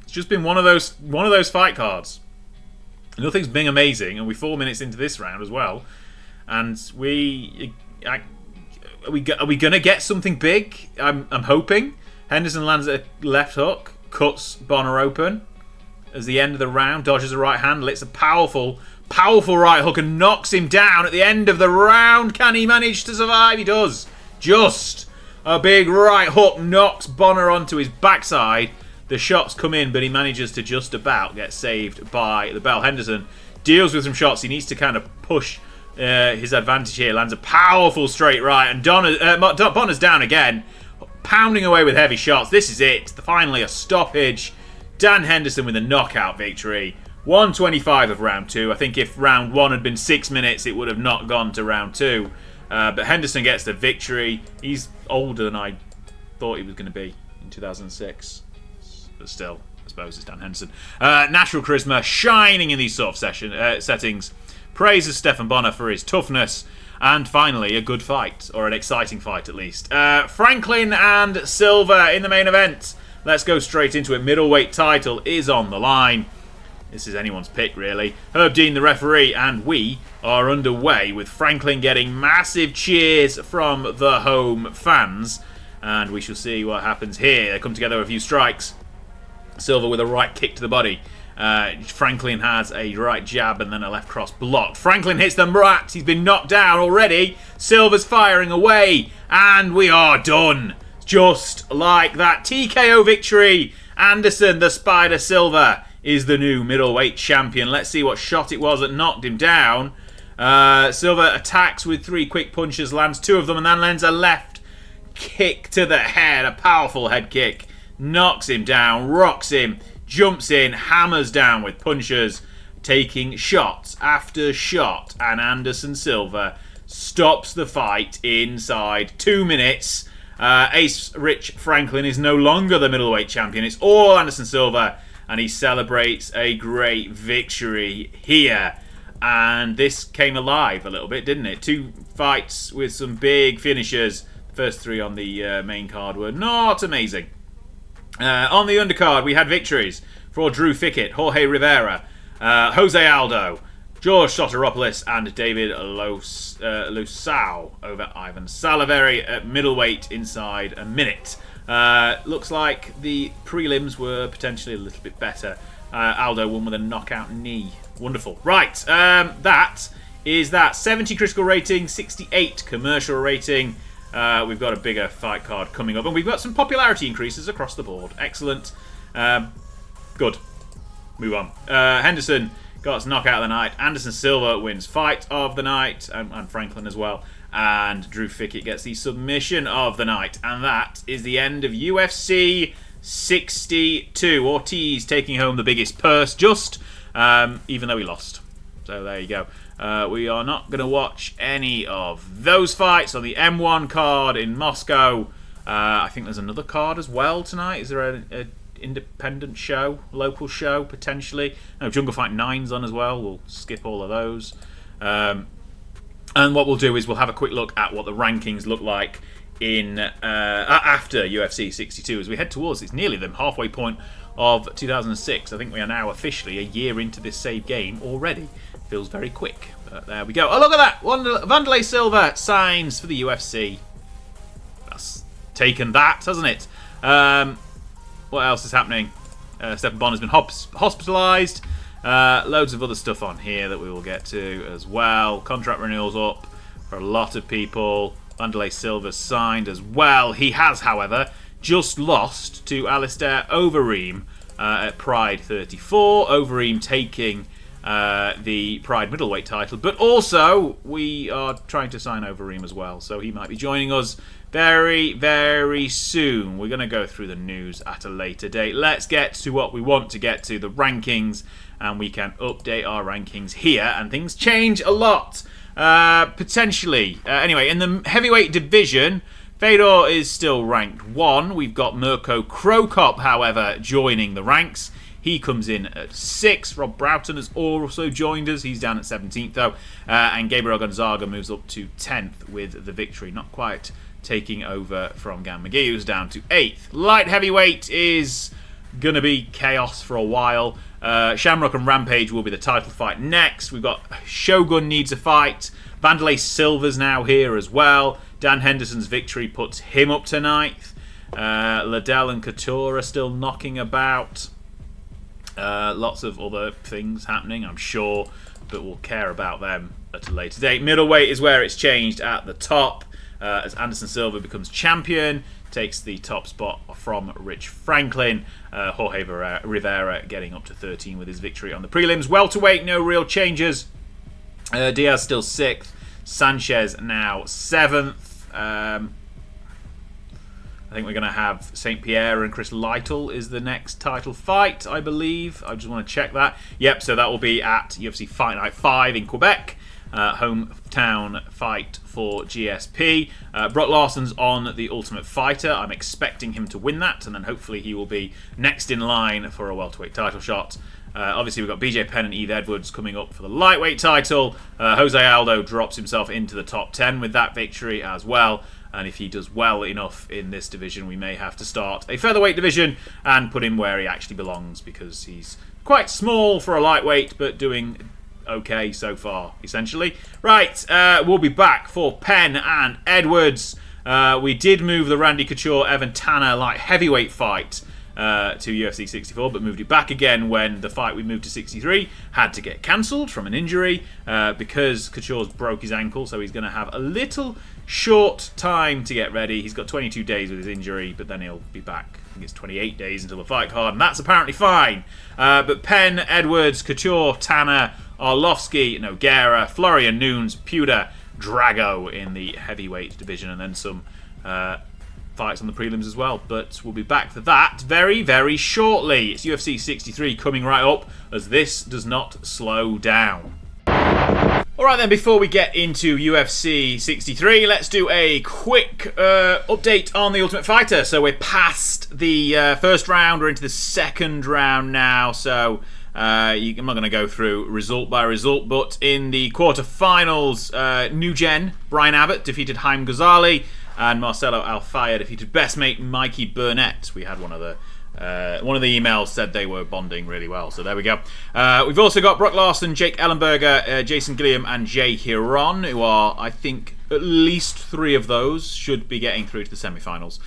It's just been one of those fight cards. Nothing's been amazing, and we're 4 minutes into this round as well. And are we going to get something big? I'm hoping. Henderson lands a left hook, cuts Bonner open. As the end of the round, dodges a right hand, lets a powerful right hook and knocks him down at the end of the round. Can he manage to survive? He does. Just a big right hook knocks Bonner onto his backside. The shots come in, but he manages to just about get saved by the bell. Henderson deals with some shots. He needs to kind of push his advantage here. Lands a powerful straight right, and Bonner's down again, pounding away with heavy shots. This is it. Finally, a stoppage. Dan Henderson with a knockout victory. 125 of round 2. I think if round 1 had been 6 minutes, it would have not gone to round 2. But Henderson gets the victory. He's older than I thought he was going to be in 2006. But still, I suppose it's Dan Henderson. Natural charisma, shining in these sort of settings. Praises Stephan Bonner for his toughness. And finally, a good fight, or an exciting fight at least. Franklin and Silva in the main event. Let's go straight into it. Middleweight title is on the line. This is anyone's pick, really. Herb Dean, the referee, and we are underway with Franklin getting massive cheers from the home fans. And we shall see what happens here. They come together with a few strikes. Silva with a right kick to the body. Franklin has a right jab and then a left cross blocked. Franklin hits the rat. He's been knocked down already. Silva's firing away. And we are done. Just like that. TKO victory. Anderson, the Spider Silva, is the new middleweight champion. Let's see what shot it was that knocked him down. Silva attacks with 3 quick punches, lands 2 of them, and then lands a left kick to the head. A powerful head kick. Knocks him down, rocks him, jumps in, hammers down with punches, taking shots after shot. And Anderson Silva stops the fight inside 2 minutes. Ace Rich Franklin is no longer the middleweight champion. It's all Anderson Silva, and he celebrates a great victory here. And this came alive a little bit, didn't it? 2 fights with some big finishers. The first 3 on the main card were not amazing. On the undercard, we had victories for Drew Fickett, Jorge Rivera, Jose Aldo, George Soteropoulos, and David Lusau over Ivan Saliveri at middleweight inside a minute. Looks like the prelims were potentially a little bit better. Aldo won with a knockout knee. Wonderful. Right, that is that. 70 critical rating, 68 commercial rating. We've got a bigger fight card coming up, and we've got some popularity increases across the board. Excellent. Good. Move on. Henderson got his knockout of the night. Anderson Silva wins fight of the night, and Franklin as well. And Drew Fickett gets the submission of the night. And that is the end of UFC 62. Ortiz taking home the biggest purse, even though he lost. So there you go. We are not going to watch any of those fights on the M1 card in Moscow. I think there's another card as well tonight. Is there an independent show, local show, potentially? No, Jungle Fight 9's on as well. We'll skip all of those. And what we'll do is we'll have a quick look at what the rankings look like in after UFC 62 as we head towards it's nearly the halfway point of 2006. I think we are now officially a year into this save game already. Feels very quick, but there we go. Oh, look at that! Wanderlei Silva signs for the UFC. That's taken that, hasn't it? What else is happening? Stephan Bonner's been hospitalised. Loads of other stuff on here that we will get to as well. Contract renewals up for a lot of people. Wanderlei Silva signed as well. He has, however, just lost to Alistair Overeem at Pride 34. Overeem taking the Pride middleweight title, but also we are trying to sign Overeem as well, so he might be joining us very, very soon. We're going to go through the news at a later date. Let's get to what we want to get to, the rankings, and we can update our rankings here, and things change a lot, potentially. Anyway, in the heavyweight division, Fedor is still ranked 1. We've got Mirko Krokop, however, joining the ranks. He comes in at 6. Rob Broughton has also joined us. He's down at 17th, though. And Gabriel Gonzaga moves up to 10th with the victory. Not quite taking over from Gan McGee, who's down to 8th. Light heavyweight is going to be chaos for a while. Shamrock and Rampage will be the title fight next. We've got Shogun needs a fight. Wanderlei Silva's now here as well. Dan Henderson's victory puts him up to 9th. Liddell and Couture are still knocking about. Lots of other things happening, I'm sure, but we'll care about them at a later date. Middleweight is where it's changed at the top. as Anderson Silva becomes champion, takes the top spot from Rich Franklin. Jorge Rivera getting up to 13 with his victory on the prelims. Welterweight, no real changes. Diaz still 6th. Sanchez now 7th. I think we're going to have St. Pierre and Chris Lytle is the next title fight, I believe. I just want to check that. Yep, so that will be at UFC Fight Night 5 in Quebec. Hometown fight for GSP. Brock Larson's on the Ultimate Fighter. I'm expecting him to win that, and then hopefully he will be next in line for a welterweight title shot. Obviously, we've got BJ Penn and Eve Edwards coming up for the lightweight title. Jose Aldo drops himself into the top 10 with that victory as well. And if he does well enough in this division, we may have to start a featherweight division and put him where he actually belongs, because he's quite small for a lightweight, but doing okay so far, essentially. Right, we'll be back for Penn and Edwards. We did move the Randy Couture-Evan Tanner light heavyweight fight to UFC 64, but moved it back again when the fight we moved to 63 had to get cancelled from an injury because Couture's broke his ankle, so he's going to have a little short time to get ready. He's got 22 days with his injury, but then he'll be back. I think it's 28 days until the fight card, and that's apparently fine. But Penn, Edwards, Couture, Tanner, Arlovsky, Nogueira, Florian Nunes, Puder, Drago in the heavyweight division, and then some fights on the prelims as well. But we'll be back for that very, very shortly. It's UFC 63 coming right up, as this does not slow down. Alright then, before we get into UFC 63, let's do a quick update on the Ultimate Fighter. So we're past the first round, we're into the second round now, so I'm not going to go through result by result, but in the quarterfinals, New Gen, Brian Abbott defeated Haim Ghazali, and Marcelo Alfaya defeated best mate Mikey Burnett. We had one of the emails said they were bonding really well, so there we go. We've also got Brock Larson, Jake Ellenberger, Jason Gilliam, and Jay Hiron, who are, I think, at least 3 of those should be getting through to the semi-finals.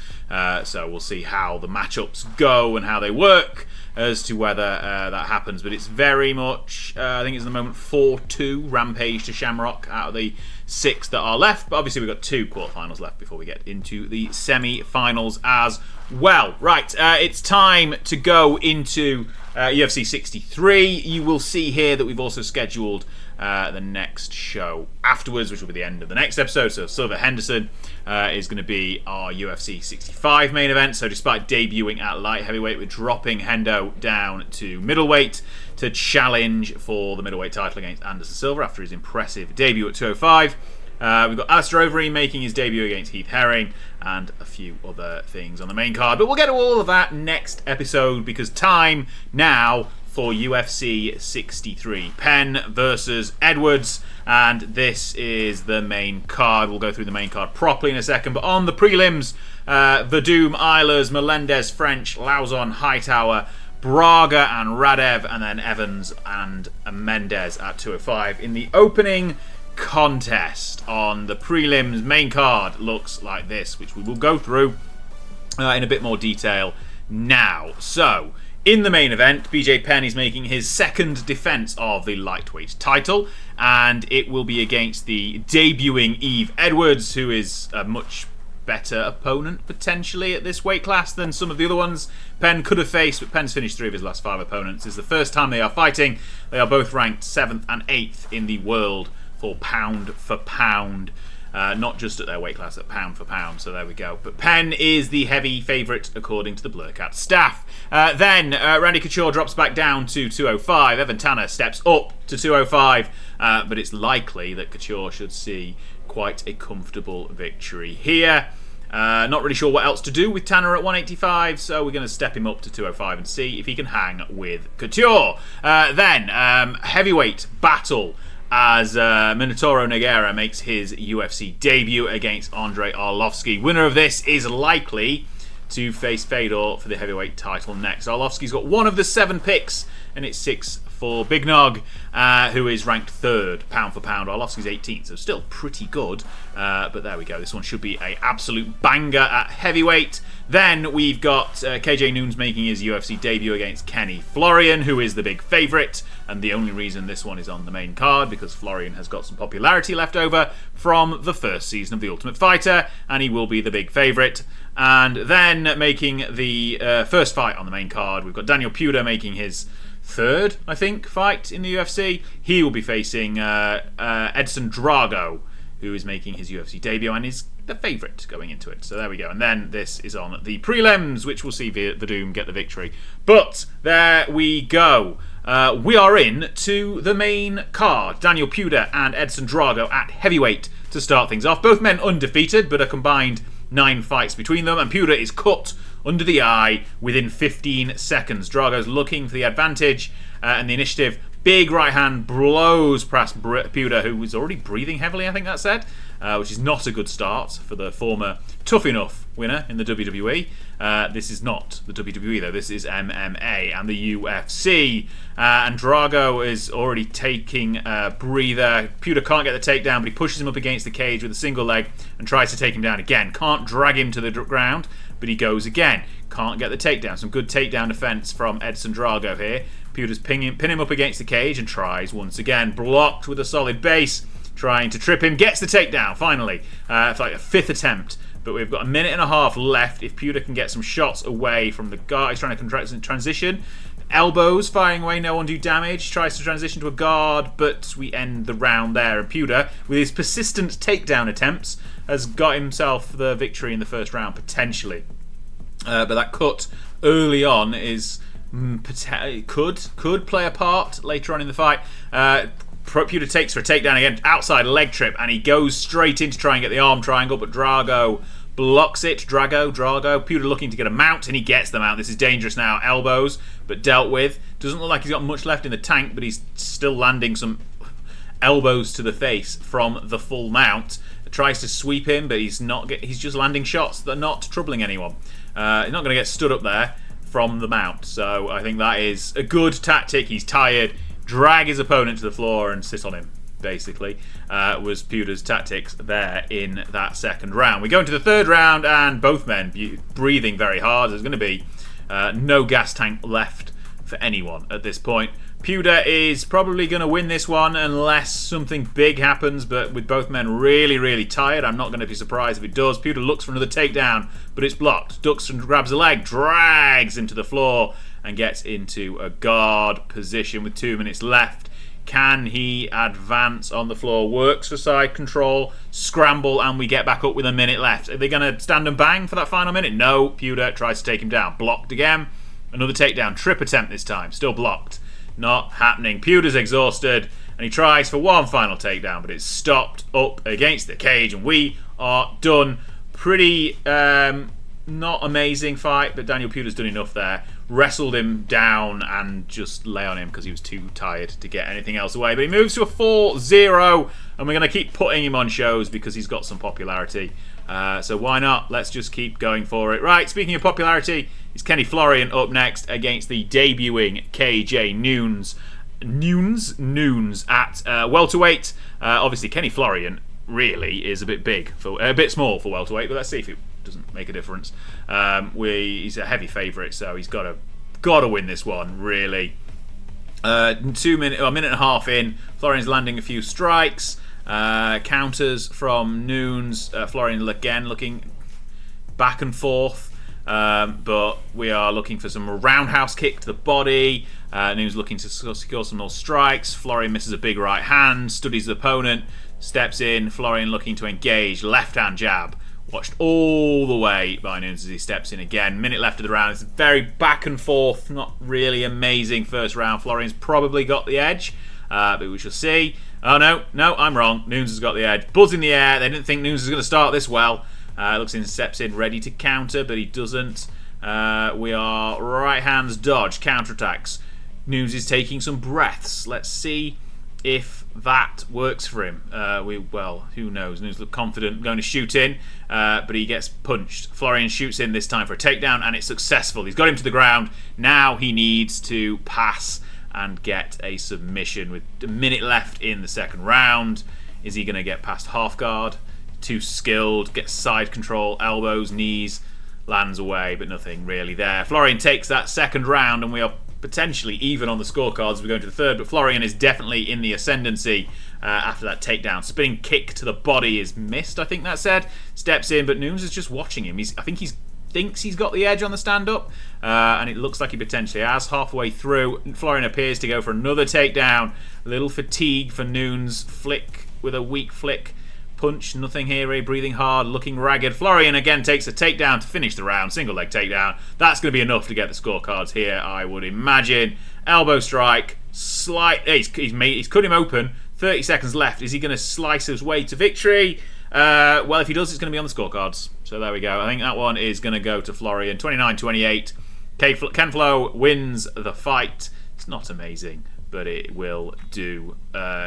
So we'll see how the matchups go and how they work as to whether that happens. But it's very much, I think it's at the moment 4-2 Rampage to Shamrock out of the 6 that are left. But obviously we've got 2 quarterfinals left before we get into the semi-finals as well. Right, it's time to go into UFC 63. You will see here that we've also scheduled the next show afterwards, which will be the end of the next episode. So Silver Henderson is going to be our UFC 65 main event. So despite debuting at light heavyweight, we're dropping Hendo down to middleweight to challenge for the middleweight title against Anderson Silva after his impressive debut at 205. We've got Alistair Overeem making his debut against Heath Herring, and a few other things on the main card. But we'll get to all of that next episode, because time now for UFC 63. Penn versus Edwards, and this is the main card. We'll go through the main card properly in a second, but on the prelims, Verdum, Eilers, Melendez, French, Lauzon, Hightower, Braga and Radev, and then Evans and Mendez at 205. In the opening contest on the prelims main card looks like this, which we will go through in a bit more detail now. So, in the main event, BJ Penn is making his second defense of the lightweight title, and it will be against the debuting Eve Edwards, who is a much better opponent potentially at this weight class than some of the other ones Penn could have faced, but Penn's finished 3 of his last 5 opponents. It's the first time they are fighting. They are both ranked 7th and 8th in the world for pound, not just at their weight class, at pound for pound, so there we go. But Penn is the heavy favourite according to the Blurcat staff. Then Randy Couture drops back down to 205. Evan Tanner steps up to 205, but it's likely that Couture should see quite a comfortable victory here. Not really sure what else to do with Tanner at 185, so we're going to step him up to 205 and see if he can hang with Couture. Then heavyweight battle, as Minotauro Nogueira makes his UFC debut against Andrei Arlovsky. Winner of this is likely to face Fedor for the heavyweight title next. Arlovsky's got one of the 7 picks, and it's 6 for Big Nog, who is ranked 3rd pound for pound. Arlovsky's 18th, so still pretty good. But there we go. This one should be an absolute banger at heavyweight. Then we've got KJ Noons making his UFC debut against Kenny Florian, who is the big favourite, and the only reason this one is on the main card because Florian has got some popularity left over from the first season of The Ultimate Fighter, and he will be the big favourite. And then making the first fight on the main card, we've got Daniel Puder making his 3rd, I think, fight in the UFC. He will be facing Edson Drago, who is making his UFC debut and is the favourite going into it. So there we go. And then this is on the prelims, which will see Verdum get the victory. But there we go. We are in to the main card. Daniel Puder and Edson Drago at heavyweight to start things off. Both men undefeated, but a combined 9 fights between them. And Puder is cut under the eye within 15 seconds. Drago's looking for the advantage and the initiative. Big right hand blows past Puder, who was already breathing heavily, I think that said, which is not a good start for the former Tough Enough winner in the WWE. This is not the WWE, though. This is MMA and the UFC. And Drago is already taking a breather. Puder can't get the takedown, but he pushes him up against the cage with a single leg and tries to take him down again. Can't drag him to the ground, but he goes again. Can't get the takedown. Some good takedown defense from Edson Drago here. Puder's pin him up against the cage and tries once again. Blocked with a solid base. Trying to trip him. Gets the takedown, finally. It's like a 5th attempt. But we've got a minute and a half left. If Puder can get some shots away from the guard. He's trying to transition. Elbows firing away, no undue damage. Tries to transition to a guard, but we end the round there. And Puder, with his persistent takedown attempts, has got himself the victory in the first round, potentially. But that cut early on is could play a part later on in the fight. Puder takes for a takedown again, outside leg trip, and he goes straight in to try and get the arm triangle, but Drago blocks it. Drago. Puder looking to get a mount, and he gets the mount. This is dangerous now. Elbows, but dealt with. Doesn't look like he's got much left in the tank, but he's still landing some elbows to the face from the full mount. Tries to sweep him, but he's just landing shots that are not troubling anyone. He's not going to get stood up there from the mount, so I think that is a good tactic. He's tired. Drag his opponent to the floor and sit on him, basically, was Puder's tactics there in that second round. We go into the third round, and both men breathing very hard. There's going to be no gas tank left for anyone at this point. Puder is probably going to win this one unless something big happens, but with both men really, really tired, I'm not going to be surprised if it does. Puder looks for another takedown, but it's blocked. Ducks and grabs a leg, drags him to the floor, and gets into a guard position with 2 minutes left. Can he advance on the floor? Works for side control, scramble, and we get back up with a minute left. Are they going to stand and bang for that final minute? No. Puder tries to take him down. Blocked again. Another takedown. Trip attempt this time. Still blocked. Not happening. Puder's exhausted, and he tries for one final takedown, but it's stopped up against the cage, and we are done. Pretty not amazing fight, but Daniel Puder's done enough there. Wrestled him down and just lay on him because he was too tired to get anything else away. But he moves to a 4-0, and we're going to keep putting him on shows because he's got some popularity. So why not? Let's just keep going for it. Right, speaking of popularity, is Kenny Florian up next against the debuting KJ Noons at welterweight. Obviously, Kenny Florian really is a bit small for welterweight, but let's see if it doesn't make a difference. He's a heavy favourite, so he's got to win this one, really. A minute and a half in, Florian's landing a few strikes, counters from Noons. Florian again looking back and forth, but we are looking for some roundhouse kick to the body. Noons looking to secure some more strikes. Florian misses a big right hand, studies the opponent, steps in. Florian looking to engage, left hand jab. Watched all the way by Noons as he steps in again. Minute left of the round. It's very back and forth, not really amazing first round. Florian's probably got the edge, but we shall see. Oh no, I'm wrong. Noons has got the edge. Buzz in the air. They didn't think Noons was going to start this well. Looks in, steps in, ready to counter, but he doesn't. We are right hands dodge, counterattacks. Noons is taking some breaths. Let's see if that works for him. Who knows? Noons look confident, going to shoot in, but he gets punched. Florian shoots in this time for a takedown, and it's successful. He's got him to the ground. Now he needs to pass and get a submission with a minute left in the second round. Is he going to get past half guard? Too skilled, gets side control, elbows, knees, lands away, but nothing really there. Florian takes that second round, and we are potentially even on the scorecards as we go into the third, but Florian is definitely in the ascendancy after that takedown. Spinning kick to the body is missed, I think that said. Steps in, but Nunes is just watching him. I think he thinks he's got the edge on the stand-up, and it looks like he potentially has. Halfway through, Florian appears to go for another takedown. A little fatigue for Nunes. Flick with a weak flick. Punch, nothing here, breathing hard, looking ragged. Florian again takes a takedown to finish the round, single leg takedown. That's going to be enough to get the scorecards here, I would imagine. Elbow strike, he's cut him open, 30 seconds left. Is he going to slice his way to victory? Well, if he does, it's going to be on the scorecards. So there we go. I think that one is going to go to Florian, 29-28. Ken Flo wins the fight. It's not amazing, but it will do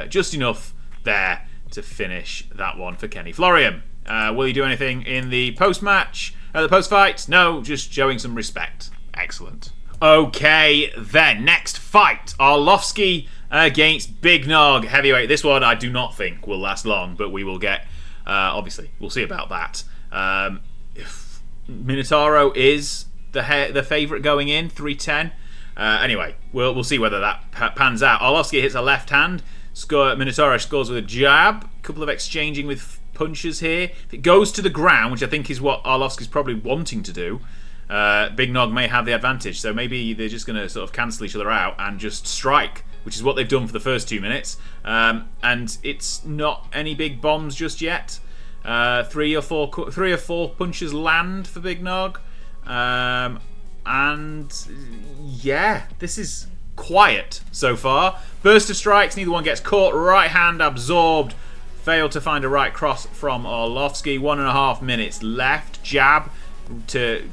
just enough there to finish that one for Kenny Florian. Will he do anything in the post-match? The post-fight? No, just showing some respect. Excellent. Okay, then. Next fight. Arlovski against Big Nog heavyweight. This one I do not think will last long, but we will get... obviously, we'll see about that. Minotauro is the favourite going in, 310. Anyway, we'll see whether that pans out. Arlovski hits a left hand. Minotauro scores with a jab. A couple of exchanging with punches here. If it goes to the ground, which I think is what Arlovski's probably wanting to do, Big Nog may have the advantage. So maybe they're just going to sort of cancel each other out and just strike, which is what they've done for the first 2 minutes. And it's not any big bombs just yet. 3 or 4 punches land for Big Nog. And yeah, this is quiet so far. Burst of strikes, neither one gets caught. Right hand absorbed. Failed to find a right cross from Arlovski. 1.5 minutes left. Jab to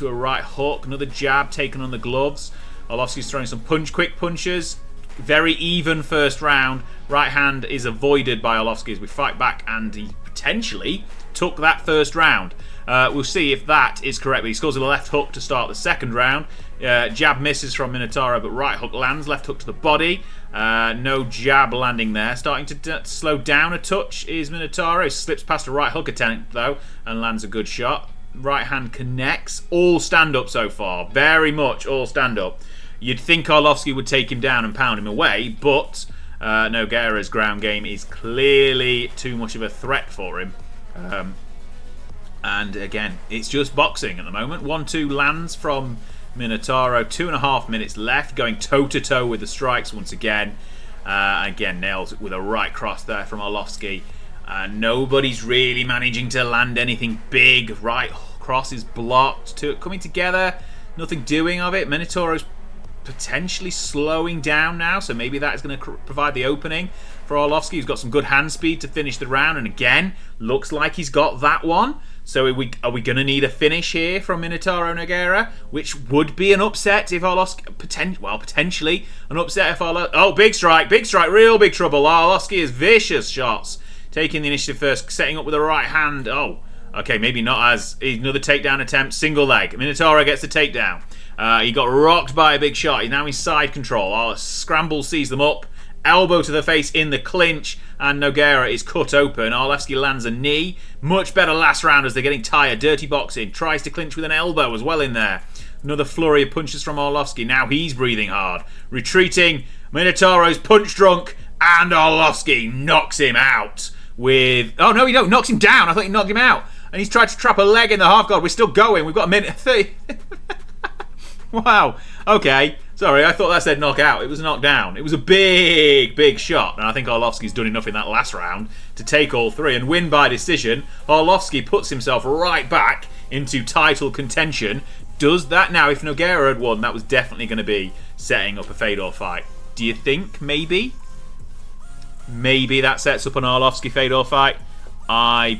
a right hook. Another jab taken on the gloves. Arlovski's throwing some quick punches. Very even first round. Right hand is avoided by Arlovski as we fight back, and he potentially took that first round. We'll see if that is correct. But he scores with a left hook to start the second round. Jab misses from Minotauro, but right hook lands. Left hook to the body. No jab landing there. Starting to slow down a touch is Minotauro. Slips past a right hook attempt, though, and lands a good shot. Right hand connects. All stand-up so far. Very much all stand-up. You'd think Arlovski would take him down and pound him away, but Nogueira's ground game is clearly too much of a threat for him. And again, it's just boxing at the moment. 1-2 lands from Minotauro. 2.5 minutes left. Going toe-to-toe with the strikes once again. Again, nails with a right cross there from Arlovski. Nobody's really managing to land anything big. Right cross is blocked. Coming together. Nothing doing of it. Minotauro's potentially slowing down now, so maybe that is going to provide the opening for Arlovski, who's got some good hand speed to finish the round, and again, looks like he's got that one. So are we going to need a finish here from Minotauro Nogueira, which would be an upset if Arlovski... potentially an upset if Arlovski... Oh, big strike, real big trouble. Arlovski is vicious shots. Taking the initiative first, setting up with a right hand. Oh, okay, maybe not as... Another takedown attempt, single leg. Minotauro gets the takedown. He got rocked by a big shot. He's now in side control. Scramble sees them up. Elbow to the face in the clinch, and Nogueira is cut open. Arlovski lands a knee. Much better last round as they're getting tired. Dirty boxing. Tries to clinch with an elbow as well in there. Another flurry of punches from Arlovski. Now he's breathing hard. Retreating. Minotauro's punch drunk, and Arlovski knocks him out with... Oh, no, he don't. Knocks him down. I thought he knocked him out. And he's tried to trap a leg in the half guard. We're still going. We've got a minute 30. Wow. Okay. Sorry, I thought that said knockout. It was a knockdown. It was a big shot. And I think Arlovski's done enough in that last round to take all three and win by decision. Arlovski puts himself right back into title contention. Does that now? If Nogueira had won, that was definitely going to be setting up a Fedor fight. Do you think maybe that sets up an Arlovski Fedor fight? I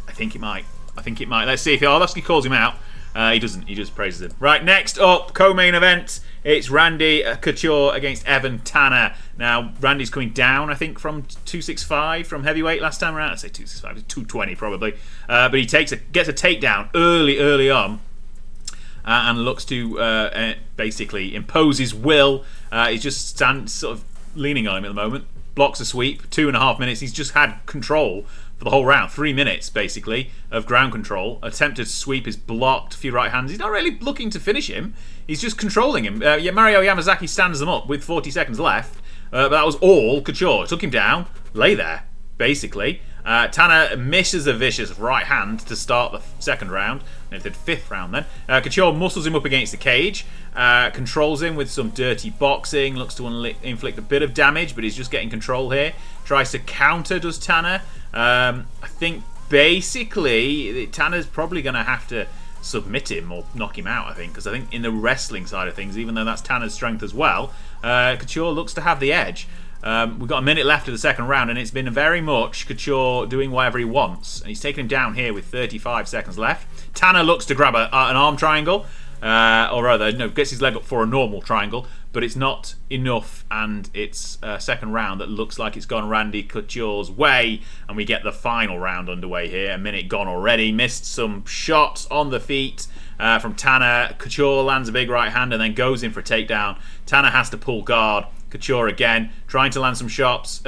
think it might. Let's see if Arlovski calls him out. He doesn't. He just praises him. Right, next up, co-main event. It's Randy Couture against Evan Tanner. Now, Randy's coming down, I think, from 265 from heavyweight last time around. I'd say 265, 220 probably. But he gets a takedown early on. and looks to basically impose his will. He's just sort of leaning on him at the moment. Blocks a sweep, 2.5 minutes. He's just had control for the whole round. 3 minutes, basically, of ground control. Attempted sweep is blocked. A few right hands. He's not really looking to finish him. He's just controlling him. Mario Yamazaki stands them up with 40 seconds left. But that was all Couture. Took him down. Lay there, basically. Tanner misses a vicious right hand to start the second round. And the fifth round then. Couture muscles him up against the cage. Controls him with some dirty boxing. Looks to inflict a bit of damage, but he's just getting control here. Tries to counter, does Tanner. I think basically Tanner's probably going to have to submit him or knock him out, I think. Because I think in the wrestling side of things, even though that's Tanner's strength as well, Couture looks to have the edge. We've got a minute left of the second round, and it's been very much Couture doing whatever he wants. And he's taken him down here with 35 seconds left. Tanner looks to grab an arm triangle, or rather, no, gets his leg up for a normal triangle, but it's not enough, and it's a second round that looks like it's gone Randy Couture's way, and we get the final round underway here. A minute gone already. Missed some shots on the feet from Tanner. Couture lands a big right hand and then goes in for a takedown. Tanner has to pull guard. Couture again, trying to land some shots.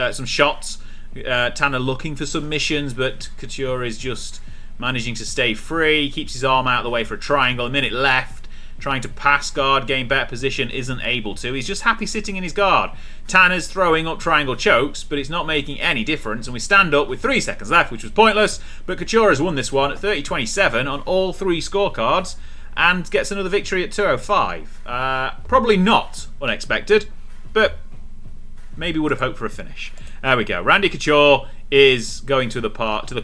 Tanner looking for submissions, but Couture is just managing to stay free. Keeps his arm out of the way for a triangle. A minute left. Trying to pass guard, gain better position, isn't able to. He's just happy sitting in his guard. Tanner's throwing up triangle chokes, but it's not making any difference. And we stand up with 3 seconds left, which was pointless. But Couture has won this one at 30-27 on all 3 scorecards and gets another victory at 2:05. Probably not unexpected, but maybe would have hoped for a finish. There we go. Randy Couture is going to the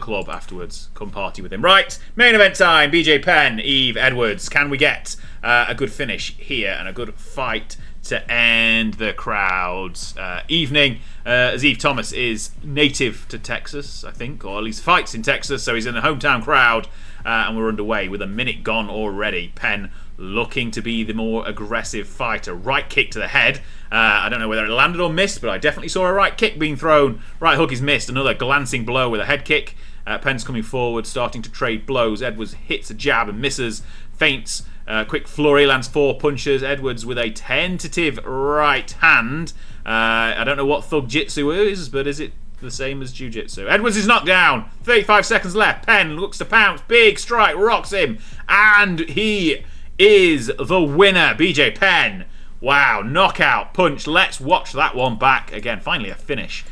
club afterwards. Come party with him. Right, main event time. BJ Penn, Eve Edwards. Can we get a good finish here and a good fight to end the crowd's evening? As Eve Thomas is native to Texas, I think, or at least fights in Texas, so he's in the hometown crowd, and we're underway with a minute gone already. Penn looking to be the more aggressive fighter. Right kick to the head. I don't know whether it landed or missed, but I definitely saw a right kick being thrown. Right hook is missed. Another glancing blow with a head kick. Penn's coming forward, starting to trade blows. Edwards hits a jab and misses. Feints. Quick flurry, lands 4 punches. Edwards with a tentative right hand. I don't know what Thug Jitsu is, but is it the same as Jiu-Jitsu? Edwards is knocked down. 35 seconds left. Penn looks to pounce. Big strike, rocks him. And he is the winner. BJ Penn. Wow, knockout punch. Let's watch that one back again. Finally a finish.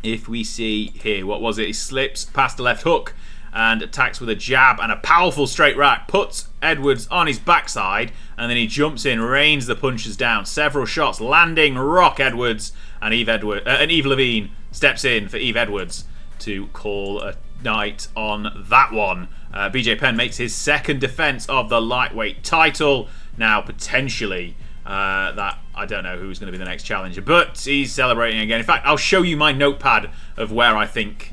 If we see here, what was it? He slips past the left hook and attacks with a jab and a powerful straight right. Puts Edwards on his backside, and then he jumps in, rains the punches down. Several shots landing, rock Edwards, and Eve Levine steps in for Eve Edwards to call a night on that one. BJ Penn makes his second defense of the lightweight title. Now potentially that I don't know who's going to be the next challenger, but he's celebrating again. In fact, I'll show you my notepad of where I think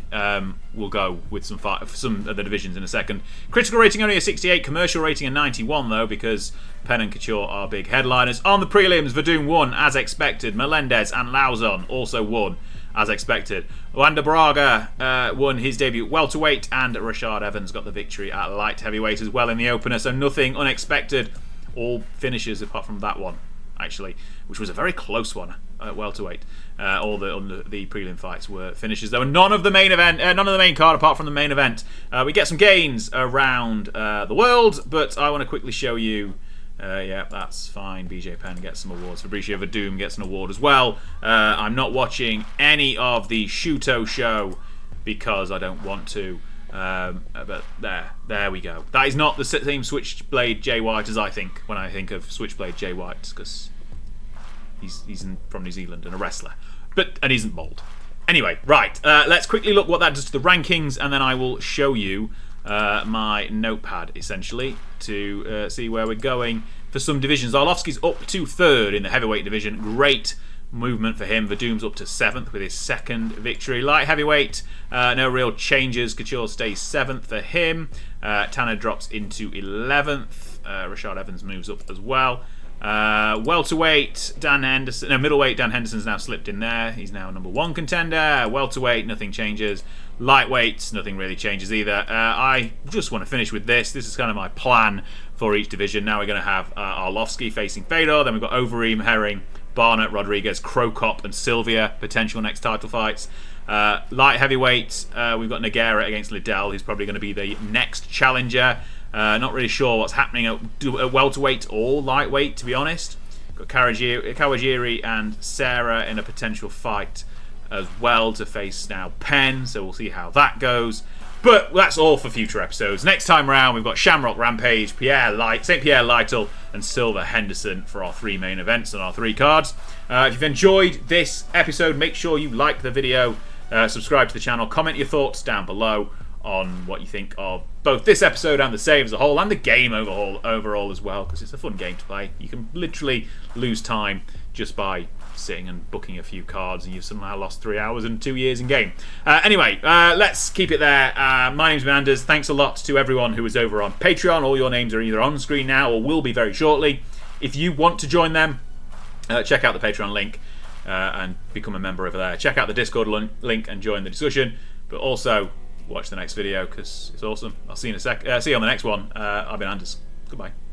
we'll go with some of the divisions in a second. Critical rating only a 68, commercial rating a 91 though, because Penn and Couture are big headliners. On the prelims, Verdun won as expected. Melendez and Lauzon also won as expected. Wanda Braga won his debut at welterweight, and Rashad Evans got the victory at light heavyweight as well in the opener, so nothing unexpected. All finishes apart from that one, actually, which was a very close one at welterweight. All the prelim fights were finishes. There were none of the main event, none of the main card apart from the main event. We get some gains around the world, but I want to quickly show you. Yeah, that's fine. BJ Penn gets some awards. Fabricio Verdum gets an award as well. I'm not watching any of the Shuto show because I don't want to. But there we go. That is not the same Switchblade Jay White as I think when I think of Switchblade Jay White, because he's from New Zealand and a wrestler, and isn't bald. Anyway, right. Let's quickly look what that does to the rankings, and then I will show you my notepad essentially to see where we're going for some divisions. Arlovsky's up to 3rd in the heavyweight division. Great movement for him. Verdum's up to 7th with his second victory. Light heavyweight, no real changes. Couture stays 7th for him. Tanner drops into 11th. Rashad Evans moves up as well. Welterweight, Dan Henderson. No, middleweight, Dan Henderson's now slipped in there. He's now number 1 contender. Welterweight, nothing changes. Lightweight, nothing really changes either. I just want to finish with this. This is kind of my plan for each division. Now we're going to have Arlovsky facing Fedor. Then we've got Overeem, Herring, Barnett, Rodriguez, Krokop, and Sylvia, potential next title fights. Light heavyweight, we've got Nogueira against Liddell, who's probably going to be the next challenger. Not really sure what's happening at welterweight or lightweight, to be honest. Got Kawajiri and Sarah in a potential fight as well to face now Penn, so we'll see how that goes. But that's all for future episodes. Next time round, we've got Shamrock Rampage, St. Pierre Lytle, and Silver Henderson for our 3 main events and our 3 cards. If you've enjoyed this episode, make sure you like the video, subscribe to the channel, comment your thoughts down below on what you think of both this episode and the save as a whole, and the game overall as well, because it's a fun game to play. You can literally lose time just by sitting and booking a few cards, and you've somehow lost 3 hours and 2 years in game. Anyway, let's keep it there. My name's Manders. Thanks a lot to everyone who is over on Patreon. All your names are either on screen now or will be very shortly. If you want to join them, check out the Patreon link and become a member over there. Check out the Discord link and join the discussion, but also watch the next video because it's awesome. I'll see you in a sec. See you on the next one. I've been Anders. Goodbye.